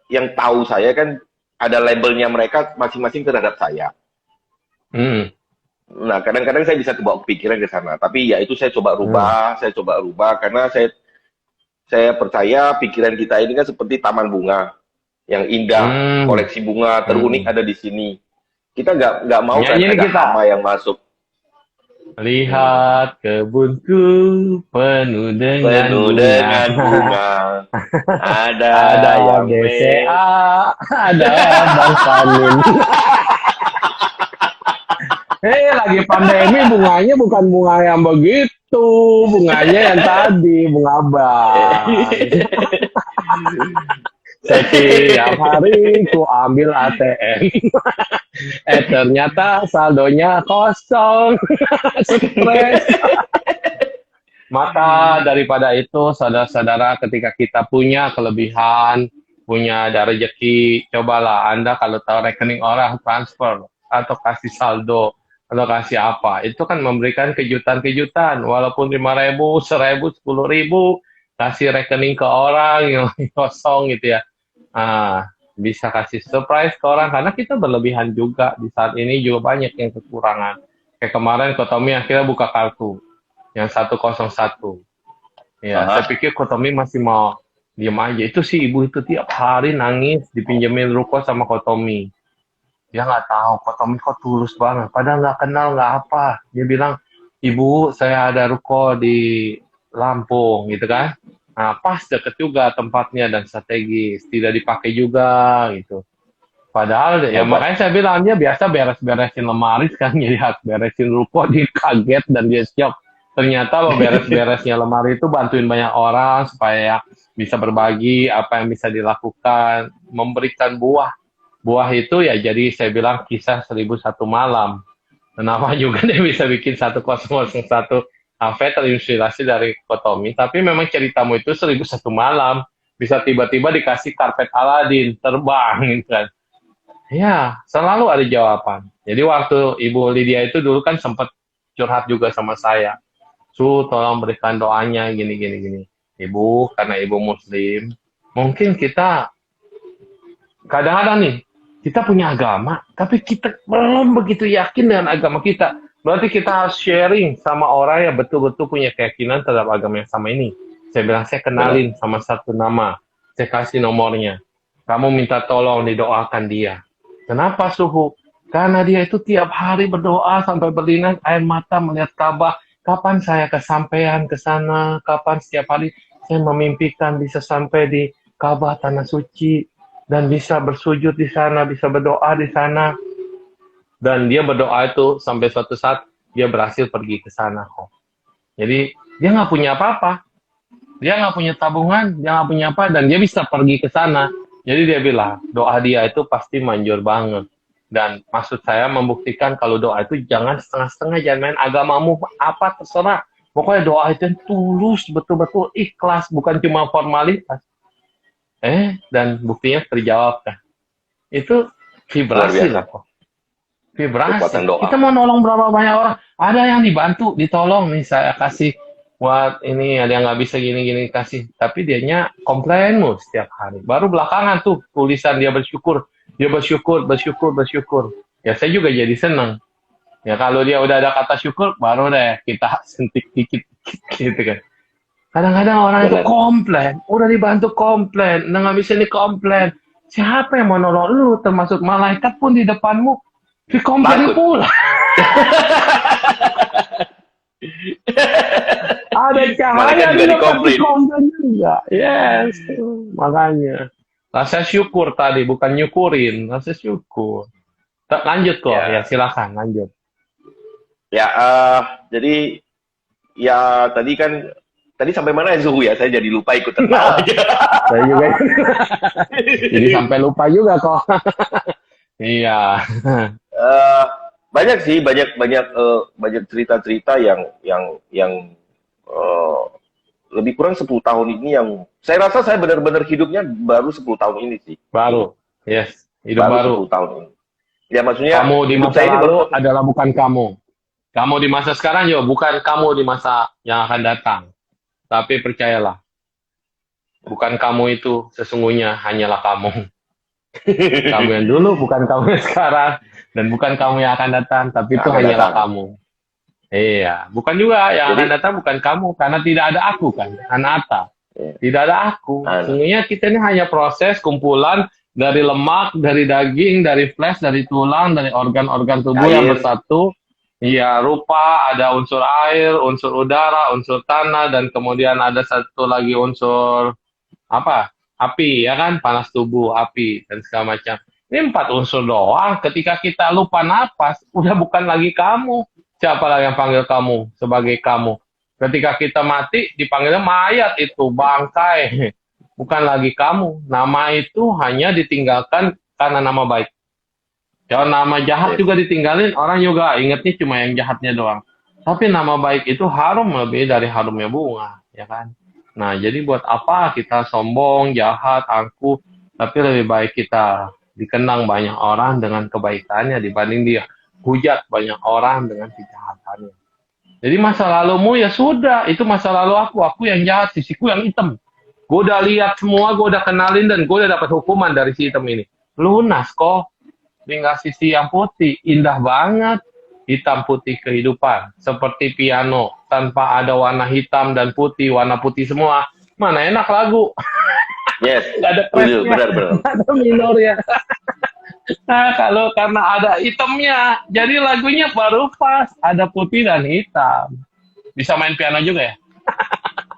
S2: yang tahu saya kan ada labelnya mereka masing-masing terhadap saya. Nah, kadang-kadang saya bisa kebawa kepikiran ke sana. Tapi ya itu saya coba rubah karena saya percaya pikiran kita ini kan seperti taman bunga yang indah, koleksi bunga terunik ada di sini. Kita nggak mau kan ada hama yang masuk.
S1: Lihat kebunku penuh dengan
S2: bunga. Ada yang
S1: BCA, ada Bang Samin. Lagi pandemi bunganya bukan bunga yang begitu, bunganya yang tadi, bunga bang. Setiap hari ku ambil ATM. Ternyata saldonya kosong. Stres. Maka daripada itu, saudara-saudara, ketika kita punya kelebihan, punya ada rezeki, cobalah Anda kalau tahu rekening orang transfer atau kasih saldo atau kasih apa, itu kan memberikan kejutan-kejutan, walaupun 5.000, 1.000, 10.000, kasih rekening ke orang yang kosong gitu ya. Bisa kasih surprise ke orang, karena kita berlebihan juga, di saat ini juga banyak yang kekurangan. Kayak kemarin Kotomi akhirnya buka kartu, yang 101. Ya, saya pikir Kotomi masih mau diam aja. Itu sih ibu itu tiap hari nangis, dipinjemin ruko sama Kotomi. Dia nggak tahu, Kotomi kok tulus banget. Padahal nggak kenal, nggak apa. Dia bilang, ibu saya ada ruko di Lampung gitu kan. Nah, pas deket juga tempatnya dan strategis. Tidak dipakai juga gitu. Padahal ya makanya saya bilang, dia biasa beres-beresin lemari, sekarang jadi harus beresin ruko. Dia kaget dan dia shock. Ternyata lo beres-beresnya lemari itu bantuin banyak orang supaya bisa berbagi apa yang bisa dilakukan, memberikan buah. Buah itu ya jadi saya bilang kisah 1001 malam. Kenapa juga dia bisa bikin 1001 Ave terinspirasi dari Kotomi, tapi memang ceritamu itu 1001 malam. Bisa tiba-tiba dikasih karpet Aladin, terbang gitu kan. Ya, selalu ada jawaban. Jadi waktu Ibu Lydia itu dulu kan sempat curhat juga sama saya. Tolong berikan doanya gini gini gini. Ibu, karena Ibu Muslim, mungkin kita kadang-kadang nih kita punya agama, tapi kita belum begitu yakin dengan agama kita. Berarti kita harus sharing sama orang yang betul-betul punya keyakinan terhadap agama yang sama ini. Saya bilang, saya
S2: Benar.
S1: kenalin sama satu nama. Saya kasih nomornya. Kamu minta tolong didoakan dia. Kenapa Suhu? Karena dia itu tiap hari berdoa sampai berlinang air mata melihat Ka'bah. Kapan saya kesampaian ke sana? Kapan setiap hari saya memimpikan bisa sampai di Ka'bah tanah suci dan bisa bersujud di sana, bisa berdoa di sana. Dan dia berdoa itu sampai suatu saat dia berhasil pergi ke sana kok. Jadi dia nggak punya apa-apa, dia nggak punya tabungan, dia nggak punya apa, dan dia bisa pergi ke sana. Jadi dia bilang doa dia itu pasti manjur banget. Dan maksud saya membuktikan kalau doa itu jangan setengah-setengah, jangan main agamamu apa terserah. Pokoknya doa itu yang tulus, betul-betul ikhlas, bukan cuma formalitas. Dan buktinya terjawab kan. Itu
S2: Luar
S1: vibrasi
S2: biasa.
S1: lah kok. Vibrasi.
S2: Kekuatan doa.
S1: Kita mau nolong berapa banyak orang. Ada yang dibantu, ditolong nih saya kasih buat ini, ada yang nggak bisa gini-gini kasih. Tapi dianya komplainmu setiap hari. Baru belakangan tuh tulisan dia bersyukur. Dia bersyukur, bersyukur, bersyukur. Ya saya juga jadi senang. Ya kalau dia udah ada kata syukur, baru deh kita sentik dikit gitu kan. Kadang-kadang orang itu
S2: Benar.
S1: komplain, udah dibantu komplain, nggak bisa nih komplain. Siapa yang mau nolong lu? Termasuk malaikat pun di depanmu dikomplain
S2: Takut.
S1: pula. Ada cahaya
S2: Malaikat juga
S1: juga
S2: dikomplain.
S1: komplain juga. Yes, makanya. Rasa syukur tadi, bukan nyukurin, rasa syukur. Lanjut kok,
S2: Ya.
S1: ya silakan lanjut.
S2: Ya, jadi ya tadi sampai mana ya Suhu ya? Saya jadi lupa ikut tertawa aja.
S1: Saya juga. Jadi sampai lupa juga kok. Iya.
S2: Eh, banyak sih, banyak cerita-cerita yang eh, lebih kurang 10 tahun ini yang saya rasa saya benar-benar hidupnya baru 10 tahun ini sih.
S1: Baru. Yes, hidup baru.
S2: 10 tahun ini. Ya maksudnya
S1: Kamu di
S2: hidup
S1: masa
S2: saya ini
S1: lalu
S2: baru
S1: adalah bukan kamu. Kamu di masa sekarang juga bukan kamu di masa yang akan datang. Tapi percayalah, bukan kamu itu sesungguhnya hanyalah kamu. Kamu yang dulu bukan kamu yang sekarang. Dan bukan kamu yang akan datang, tapi itu
S2: Akan
S1: hanyalah
S2: datang.
S1: kamu. Iya, bukan juga yang akan datang bukan kamu, karena tidak ada aku kan, Anata.
S2: Iya.
S1: Tidak ada aku.
S2: Anu.
S1: Sesungguhnya kita ini hanya proses kumpulan dari lemak, dari daging, dari flesh, dari tulang, dari organ-organ tubuh yang
S2: Air.
S1: bersatu. Iya, rupa, ada unsur air, unsur udara, unsur tanah, dan kemudian ada satu lagi unsur apa? Api, ya kan? Panas tubuh, api, dan segala macam. Ini 4 unsur doang. Ketika kita lupa napas, udah bukan lagi kamu. Siapa lagi yang panggil kamu sebagai kamu? Ketika kita mati, dipanggilnya mayat itu, bangkai. Bukan lagi kamu. Nama itu hanya ditinggalkan karena nama baik. Kalau nama jahat juga ditinggalin, orang juga ingetnya cuma yang jahatnya doang. Tapi nama baik itu harum lebih dari harumnya bunga, ya kan? Nah, jadi buat apa kita sombong, jahat, angkuh, tapi lebih baik kita dikenang banyak orang dengan kebaikannya dibanding dia hujat banyak orang dengan kejahatannya. Jadi masa lalumu ya sudah, itu masa lalu aku yang jahat, sisiku yang hitam. Gue udah lihat semua, gue udah kenalin, dan gue udah dapat hukuman dari si hitam ini. Lunas kok. Tinggal sisi yang putih, indah banget. Hitam putih kehidupan. Seperti piano, tanpa ada warna hitam dan putih, warna putih semua. Mana enak lagu.
S2: Yes.
S1: Gak ada
S2: Benar,
S1: crash-nya,
S2: benar.
S1: gak ada minor ya. Nah, kalau karena ada hitamnya, jadi lagunya baru pas. Ada putih dan hitam. Bisa main piano juga ya?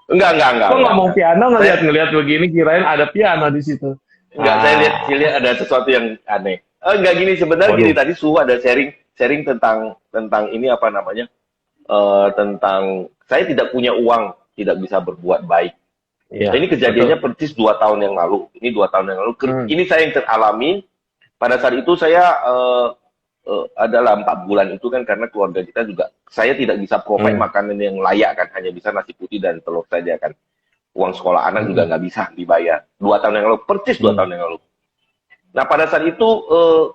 S2: Enggak.
S1: Kok ngomong piano ngeliat begini, kirain ada piano di situ.
S2: Enggak, saya lihat ada sesuatu yang aneh. Enggak gini, sebenarnya gini, tadi Su ada sharing tentang ini apa namanya? Tentang saya tidak punya uang, tidak bisa berbuat baik.
S1: Iya,
S2: Ini kejadiannya persis 2 tahun yang lalu. Ini 2 tahun yang lalu. Ini saya yang teralami. Pada saat itu saya adalah 4 bulan itu kan karena keluarga kita juga, saya tidak bisa provide makanan yang layak kan, hanya bisa nasi putih dan telur saja kan. Uang sekolah anak juga nggak bisa dibayar. 2 tahun yang lalu, persis 2 tahun yang lalu. Nah pada saat itu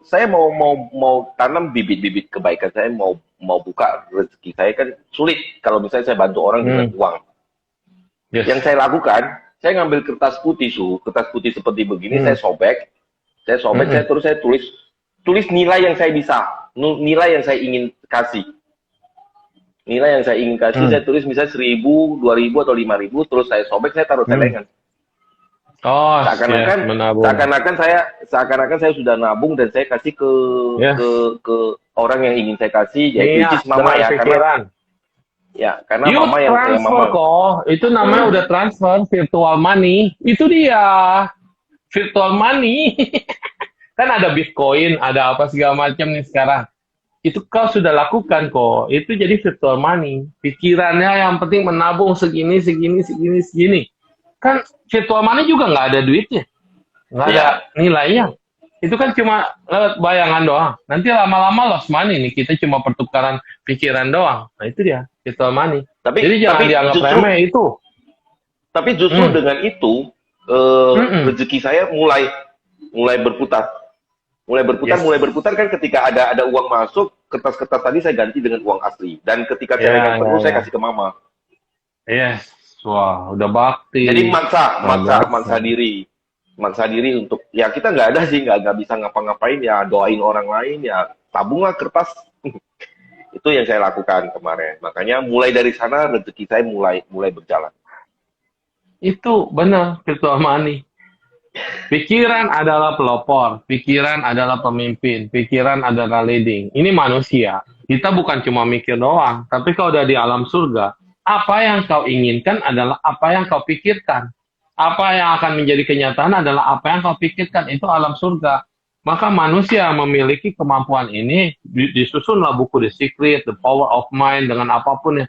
S2: saya mau tanam bibit-bibit kebaikan, saya mau buka rezeki saya kan sulit kalau misalnya saya bantu orang dengan uang.
S1: Yes.
S2: Yang saya lakukan, saya ngambil kertas putih seperti begini, saya sobek, saya terus saya tulis nilai yang saya bisa, nilai yang saya ingin kasih. Nilai yang saya ingin kasih, saya tulis misalnya 1.000, 2.000 atau 5.000, terus saya sobek, saya taruh celengan.
S1: Oh,
S2: seakan-akan saya sudah nabung dan saya kasih ke orang yang ingin saya kasih, yaitu mama ya, karena
S1: you
S2: mama yang
S1: transfer kok, itu namanya udah transfer virtual money, itu dia virtual money. Kan ada Bitcoin, ada apa segala macam nih sekarang. Itu kau sudah lakukan kok, itu jadi virtual money. Pikirannya yang penting menabung segini. Kan virtual money juga nggak ada duitnya, nggak ada nilainya. Itu kan cuma lewat bayangan doang. Nanti lama-lama lost money nih, kita cuma pertukaran pikiran doang. Nah itu dia virtual money. Jadi jangan dianggap remeh itu.
S2: Tapi justru dengan itu rezeki saya mulai berputar. Mulai berputar kan ketika ada uang masuk, kertas-kertas tadi saya ganti dengan uang asli. Dan ketika celengan penuh saya kasih ke mama.
S1: Yes. Wah, udah bakti.
S2: Jadi maksa diri untuk, ya kita nggak ada sih, nggak bisa ngapa-ngapain, ya doain orang lain, ya tabunglah kertas. Itu yang saya lakukan kemarin. Makanya mulai dari sana rezeki saya mulai berjalan.
S1: Itu benar virtual money. Pikiran adalah pelopor, pikiran adalah pemimpin, pikiran adalah leading. Ini manusia. Kita bukan cuma mikir doang, tapi kalau udah di alam surga, apa yang kau inginkan adalah apa yang kau pikirkan. Apa yang akan menjadi kenyataan adalah apa yang kau pikirkan. Itu alam surga. Maka manusia memiliki kemampuan ini, disusunlah buku The Secret, The Power of Mind, dengan apapun ya,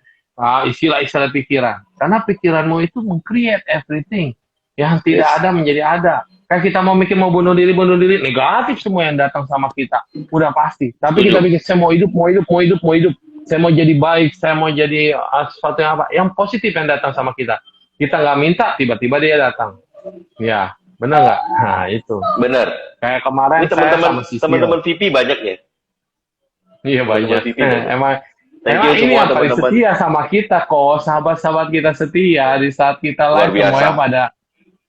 S1: istilah-istilah pikiran. Karena pikiranmu itu meng-create everything. Yang tidak ada menjadi ada. Kayak kita mau mikir mau bunuh diri, negatif semua yang datang sama kita. Udah pasti. Tapi kita pikir, saya mau hidup. Saya mau jadi baik, saya mau jadi sesuatu yang apa. Yang positif yang datang sama kita. Kita nggak minta, tiba-tiba dia datang. Ya, benar nggak? Nah, itu.
S2: Benar.
S1: Kayak kemarin
S2: ini teman-teman VP banyak ya?
S1: Iya, banyak. Emang ini yang paling setia sama kita kok. Sahabat-sahabat kita setia di saat kita live semuanya pada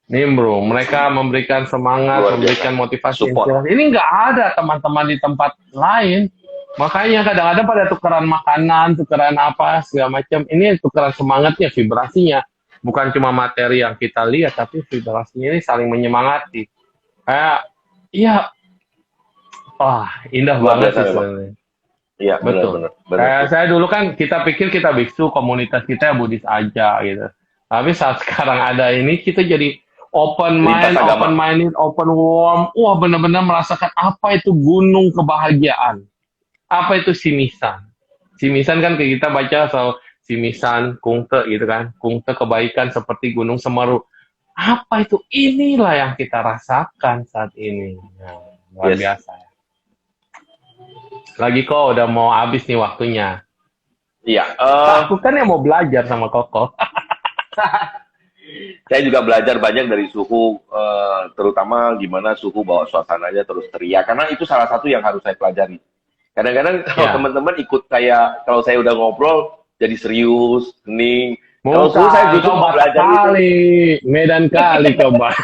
S1: nimbrung. Mereka memberikan semangat, memberikan motivasi. Ini nggak ada teman-teman di tempat lain. Makanya kadang-kadang pada tukeran makanan, tukeran apa, segala macam. Ini tukeran semangatnya, vibrasinya. Bukan cuma materi yang kita lihat, tapi vibrasinya ini saling menyemangati. Iya. Wah, indah banget sih sebenarnya.
S2: Iya,
S1: betul. Kayak saya dulu kan, kita pikir kita biksu, komunitas kita Buddhis aja gitu. Tapi saat sekarang ada ini, kita jadi open mind, open minded, open warm. Wah, benar-benar merasakan apa itu gunung kebahagiaan. Apa itu simisan? Simisan kan kita baca soal simisan, kungte gitu kan. Kungte kebaikan seperti gunung Semeru. Apa itu? Inilah yang kita rasakan saat ini. Nah, luar biasa. Lagi kok udah mau habis nih waktunya.
S2: Iya.
S1: Aku kan yang mau belajar sama Koko.
S2: Saya juga belajar banyak dari Suhu, terutama gimana Suhu bawa suasananya terus ceria. Karena itu salah satu yang harus saya pelajari. Kadang-kadang kalau teman-teman ikut kalau saya udah ngobrol, jadi serius, hening. Kalau Suhu saya justru mau belajar
S1: kali. Medan kali coba.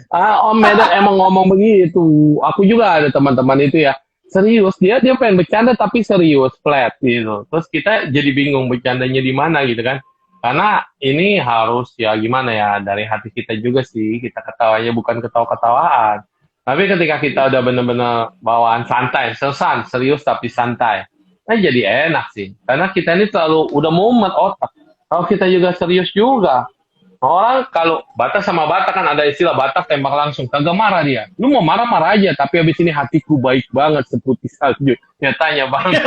S1: Om Medan emang ngomong begitu. Aku juga ada teman-teman itu ya. Serius, dia pengen bercanda tapi serius, flat gitu. Terus kita jadi bingung bercandanya di mana gitu kan. Karena ini harus ya gimana ya, dari hati kita juga sih, kita ketawanya bukan ketawa-ketawaan. Tapi ketika kita udah bener-bener bawaan santai, serius tapi santai, jadi enak sih. Karena kita ini terlalu udah mumet otak. Kalau kita juga serius juga. Orang kalau Batak sama Batak kan ada istilah Batak tembak langsung, kagak marah dia. Lu mau marah-marah aja, tapi habis ini hatiku baik banget seputih salju. Ya tanya bang.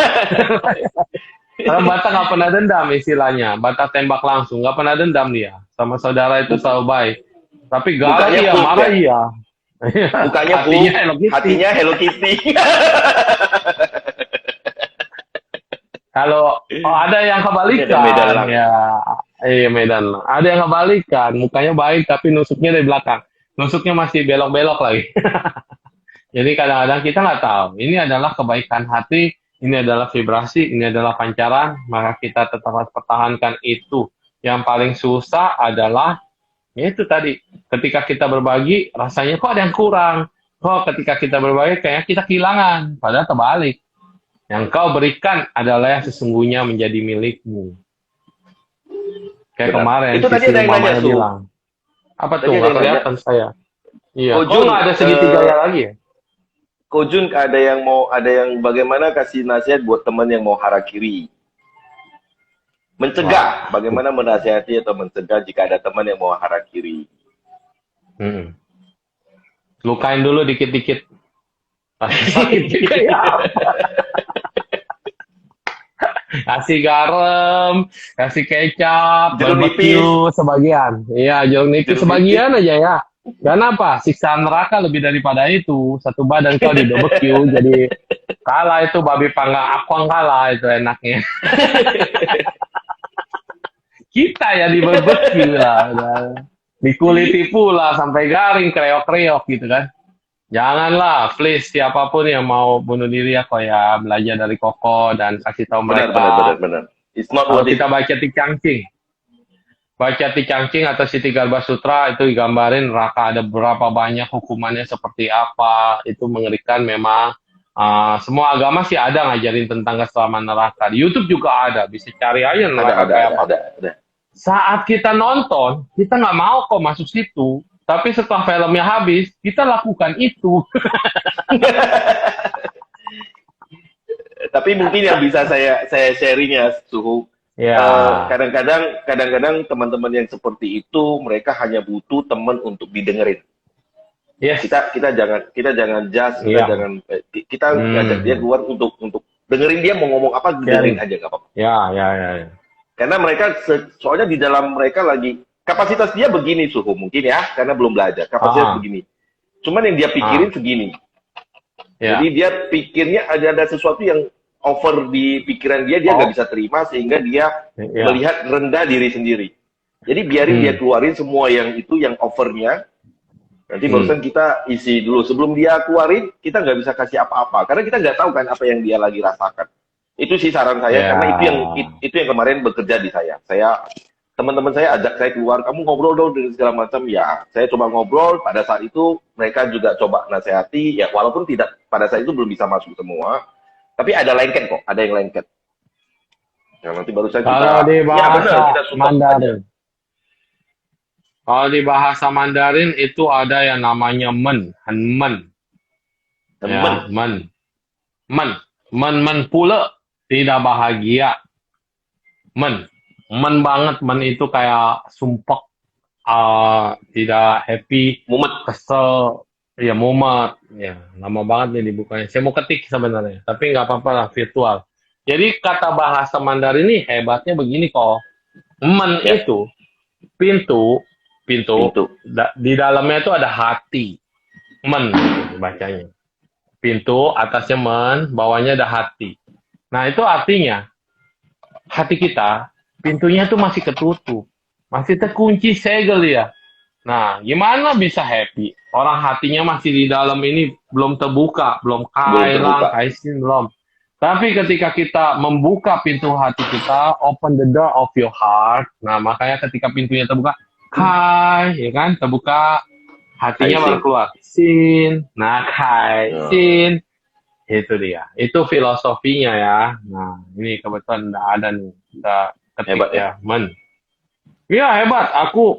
S1: Kalau Batak nggak pernah dendam istilahnya, Batak tembak langsung, nggak pernah dendam dia. Sama saudara itu selalu baik. Tapi galak dia, marah iya.
S2: Mukanya
S3: Hatinya
S2: Pooh,
S3: Hello Kitty.
S2: hatinya Hello Kitty.
S3: Kalau ada yang
S2: Ini ada Medan
S3: kebalikan
S2: Lang.
S3: ya, iya Medan. Ada yang kebalikan, mukanya baik tapi nusuknya dari belakang. Nusuknya masih belok-belok lagi. Jadi kadang-kadang kita nggak tahu. Ini adalah kebaikan hati, ini adalah vibrasi, ini adalah pancaran, maka kita tetap harus pertahankan itu. Yang paling susah adalah ya itu tadi, ketika kita berbagi, rasanya kok ada yang kurang. Kok ketika kita berbagi, kayaknya kita kehilangan. Padahal terbalik. Yang kau berikan adalah yang sesungguhnya menjadi milikmu. Kayak
S2: Benar.
S3: kemarin,
S2: Itu tadi
S3: Sisi
S2: ada yang
S3: mamanya
S2: nanya, Su.
S3: bilang. Apa
S2: Tadi
S3: tuh?
S2: ada
S3: Nggak
S2: yang
S3: kelihatan saya. Iya.
S2: Oh,
S3: Kok
S2: Jun,
S3: nggak ada segitiganya lagi ya?
S2: Kojun ada yang bagaimana kasih nasihat buat teman yang mau harakiri? Mencegah,
S3: Wah.
S2: bagaimana menasihati atau mencegah jika ada teman yang mau harakiri?
S3: Hmm. Lukain dulu dikit-dikit. Sakit juga ya. Kasih garam, kasih kecap,
S2: Jeruk
S3: barbecue sebagian. Iya, jeruk nipis
S2: Jeruk
S3: sebagian aja ya. Kenapa? Siksaan neraka lebih daripada itu. Satu badan kau di barbecue, jadi kalah itu babi panggang akuang kalah itu enaknya. Kita ya di barbecue lah. Dikuliti pula sampai garing, kreok-kreok gitu kan. Janganlah, please, siapapun yang mau bunuh diri ya, kok ya, belajar dari Koko dan kasih tahu
S2: Benar,
S3: mereka.
S2: benar. It's not
S3: Kalau
S2: worth it.
S3: kita baca Ti Changqing, atau Siti Garba Sutra, itu digambarin neraka ada berapa banyak hukumannya seperti apa, itu mengerikan memang. Semua agama sih ada ngajarin tentang keselamatan neraka. Di YouTube juga ada, bisa cari aja neraka kayak apa.
S2: Ada.
S3: Saat kita nonton, kita nggak mau kok masuk situ. Tapi setelah filmnya habis, kita lakukan itu.
S2: Tapi mungkin yang bisa saya sharing ya, Suhu.
S3: Ya.
S2: Kadang-kadang teman-teman yang seperti itu mereka hanya butuh teman untuk didengerin.
S3: Yes.
S2: Kita jangan judge, kita ngajak dia keluar untuk dengerin dia mau ngomong apa, dengerin aja nggak apa-apa.
S3: Ya.
S2: Karena mereka soalnya di dalam mereka lagi kapasitas dia begini, Suhu, mungkin ya, karena belum belajar. Kapasitas begini. Cuman yang dia pikirin segini.
S3: Ya.
S2: Jadi dia pikirnya ada sesuatu yang over di pikiran dia nggak bisa terima, sehingga dia melihat rendah diri sendiri. Jadi biarin dia keluarin semua yang itu, yang overnya. Nanti barusan kita isi dulu. Sebelum dia keluarin, kita nggak bisa kasih apa-apa. Karena kita nggak tahu kan apa yang dia lagi rasakan. Itu sih saran saya, karena itu yang kemarin bekerja di saya. Teman-teman saya ajak saya keluar, kamu ngobrol dong dengan segala macam. Ya, saya coba ngobrol. Pada saat itu mereka juga coba nasihati. Ya, walaupun tidak pada saat itu belum bisa masuk semua, tapi ada lengket kok, ada yang lengket. Nah, nanti barusan kita.
S3: Kalau di bahasa
S2: kita
S3: Mandarin, kalau di bahasa Mandarin itu ada yang namanya men, ya, men pula tidak bahagia, men banget, men itu kayak sumpek, tidak happy,
S2: mumet,
S3: kesel, ya mumet, ya lama banget nih dibukanya. Saya mau ketik sebenarnya, tapi nggak apa-apa lah, virtual. Jadi kata bahasa Mandarin ini hebatnya begini kok, men itu pintu, di dalamnya itu ada hati, men gitu bacanya. Pintu atasnya men, bawahnya ada hati. Nah itu artinya hati kita pintunya tuh masih ketutup, masih terkunci segel ya. Nah, gimana bisa happy? Orang hatinya masih di dalam ini belum terbuka, belum kailang, kaisin belum. Tapi ketika kita membuka pintu hati kita, open the door of your heart. Nah, makanya ketika pintunya terbuka, kai, ya kan, terbuka, hatinya baru keluar. Sin, nah kai, sin. Itu dia. Itu filosofinya ya. Nah, ini kebetulan nggak ada nih. Kita ketik hebat ya, men. Iya hebat.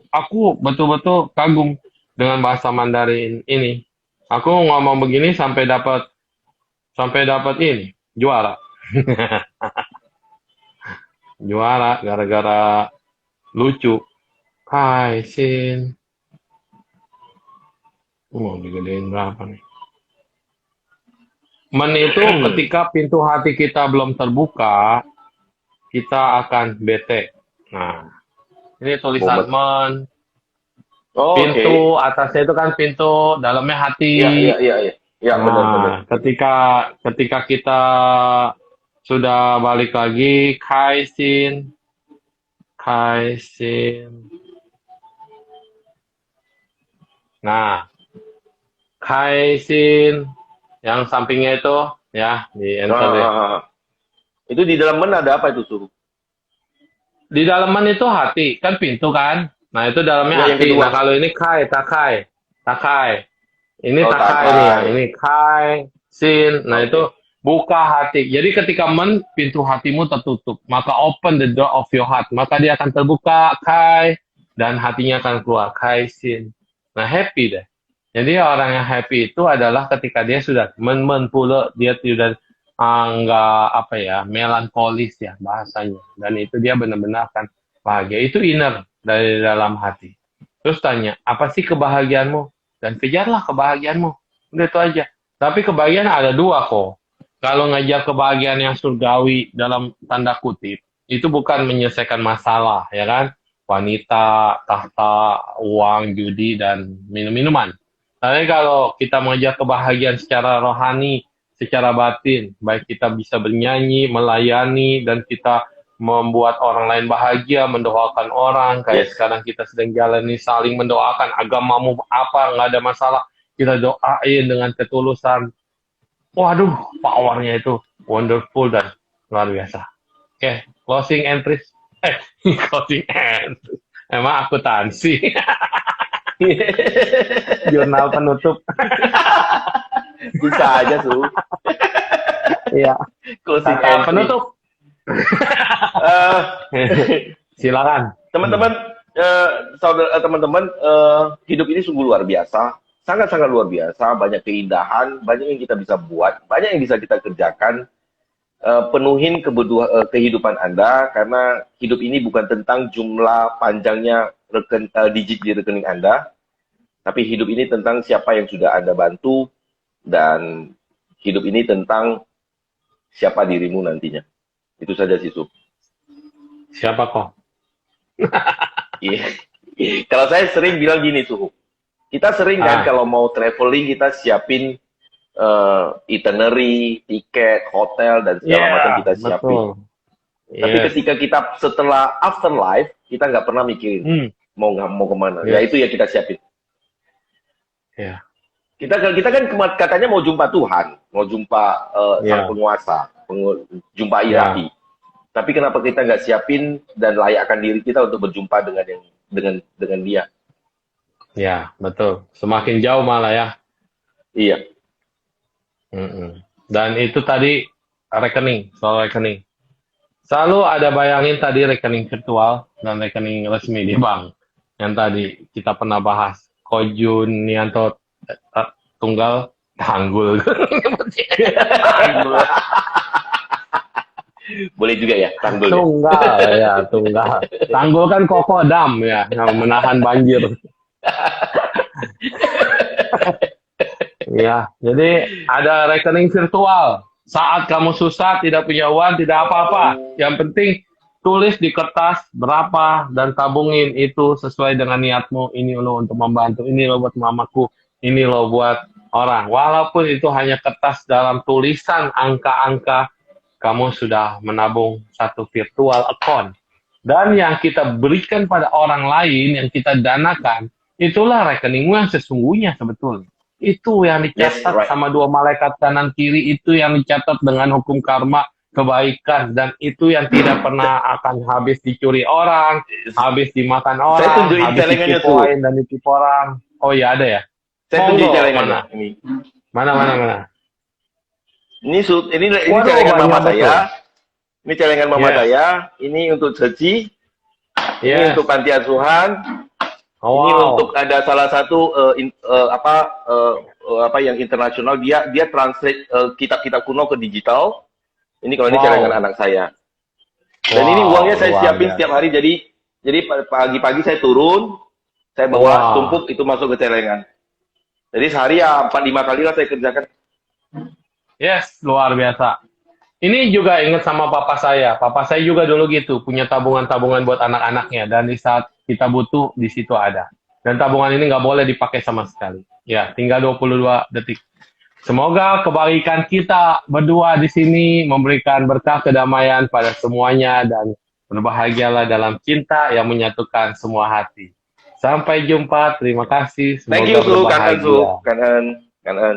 S3: Aku betul-betul kagum dengan bahasa Mandarin ini. Aku ngomong begini sampai dapat ini juara. Juara gara-gara lucu. Hai Sin. Mau digedein berapa nih? Men itu ketika pintu hati kita belum terbuka, kita akan bete. Nah, ini tulisan men.
S2: Oh, oke.
S3: Pintu atasnya itu kan pintu, dalamnya hati.
S2: Iya, iya, iya, iya. Iya, benar-benar.
S3: Nah, ketika kita sudah balik lagi, Kaisin, Kaisin. Nah, Kaisin yang sampingnya itu ya di enter deh.
S2: Itu di dalam mana ada apa itu suruh?
S3: Di dalaman itu hati, kan pintu kan? Nah, itu dalamnya
S2: Ya, yang
S3: hati.
S2: kedua.
S3: Nah, kalau ini Kai, Takai, Takai. Ini
S2: Oh,
S3: Takai nih ya,
S2: Takai.
S3: ini Kai, Sin. Nah,
S2: Oke.
S3: itu buka hati. Jadi ketika pintu hatimu tertutup, maka open the door of your heart. Maka dia akan terbuka, Kai, dan hatinya akan keluar, Kai, Sin. Nah, happy deh. Jadi orang yang happy itu adalah ketika dia sudah pula, dia tidak nggak apa ya, melankolis ya bahasanya. Dan itu dia benar-benar akan bahagia. Itu inner dari dalam hati. Terus tanya, apa sih kebahagiaanmu? Dan kejarlah kebahagiaanmu. Udah itu aja. Tapi kebahagiaan ada dua kok. Kalau ngajar kebahagiaan yang surgawi dalam tanda kutip, itu bukan menyelesaikan masalah, ya kan? Wanita, tahta, uang, judi, dan minum-minuman. Tapi kalau kita mengajar kebahagiaan secara rohani, secara batin, baik kita bisa bernyanyi, melayani, dan kita membuat orang lain bahagia, mendoakan orang, kayak
S2: Yes.
S3: sekarang kita sedang jalani saling mendoakan, agamamu apa, nggak ada masalah, kita doain dengan ketulusan. Waduh, powernya itu wonderful dan luar biasa. Oke, closing entries. Closing entries. Emang akuntansi. Jurnal penutup.
S2: Bisa aja, Su.
S3: Iya.
S2: Closing
S3: Kata
S2: entry.
S3: penutup.
S2: Eh,
S3: Silakan.
S2: teman-teman, teman-teman, hidup ini sungguh luar biasa. Sangat-sangat luar biasa. Banyak keindahan, banyak yang kita bisa buat, banyak yang bisa kita kerjakan. Penuhin kehidupan Anda, karena hidup ini bukan tentang jumlah panjangnya digit di rekening Anda, tapi hidup ini tentang siapa yang sudah Anda bantu, dan hidup ini tentang siapa dirimu nantinya. Itu saja sih, Su.
S3: Siapa kok?
S2: Iya. Kalau saya sering bilang gini, Suhu. Kita sering kan kalau mau traveling, kita siapin itinerary, tiket, hotel, dan segala macam kita siapin.
S3: Betul.
S2: Tapi ketika kita setelah afterlife, kita nggak pernah mikirin mau kemana. Ya itu ya kita siapin.
S3: Yeah.
S2: Kita kan katanya mau jumpa Tuhan, mau jumpa sang penguasa, jumpa ilahi. Tapi kenapa kita nggak siapin dan layakkan diri kita untuk berjumpa dengan dia?
S3: Ya, betul. Semakin jauh malah ya.
S2: Iya.
S3: Dan itu tadi rekening, soal rekening. Selalu ada bayangin tadi rekening virtual dan rekening resmi di bank. Yang tadi kita pernah bahas. Kojunianto Tunggal Tanggul.
S2: Boleh juga ya, Tanggul.
S3: Tunggal, ya, Tunggal. Tanggul kan kokodam ya, yang menahan banjir. Ya, jadi ada rekening virtual. Saat kamu susah, tidak punya uang, tidak apa-apa. Yang penting tulis di kertas berapa dan tabungin itu sesuai dengan niatmu. Ini lo untuk membantu, ini lo buat mamaku, ini lo buat orang. Walaupun itu hanya kertas dalam tulisan angka-angka, kamu sudah menabung satu virtual account. Dan yang kita berikan pada orang lain, yang kita danakan, itulah rekeningmu yang sesungguhnya sebetulnya. Itu yang dicatat sama dua malaikat kanan kiri, itu yang dicatat dengan hukum karma, kebaikan, dan itu yang tidak pernah akan habis dicuri orang, habis dimakan orang, habis ditipuin dan ditipu orang. Oh iya ada ya?
S2: Saya tunjuk celengannya.
S3: Mana?
S2: Ini celengan mama saya. Ini celengan mama saya. Ini untuk Ceci. Ini untuk panti asuhan. Ini untuk ada salah satu yang internasional, dia translate kitab-kitab kuno ke digital. Ini kalau ini celengan anak saya. Dan ini uangnya saya siapin setiap hari, jadi pagi-pagi saya turun, saya bawa tumpuk itu masuk ke celengan. Jadi sehari ya 4-5 kali lah saya kerjakan.
S3: Yes, luar biasa. Ini juga ingat sama papa saya. Papa saya juga dulu gitu, punya tabungan-tabungan buat anak-anaknya. Dan di saat kita butuh, di situ ada. Dan tabungan ini nggak boleh dipakai sama sekali. Ya, tinggal 22 detik. Semoga kebaikan kita berdua di sini memberikan berkah kedamaian pada semuanya dan berbahagialah dalam cinta yang menyatukan semua hati. Sampai jumpa, terima kasih.
S2: Thank
S3: Semoga
S2: you, Su. Kanan, Su.
S3: berbahagia.
S2: Kanan. Kanan.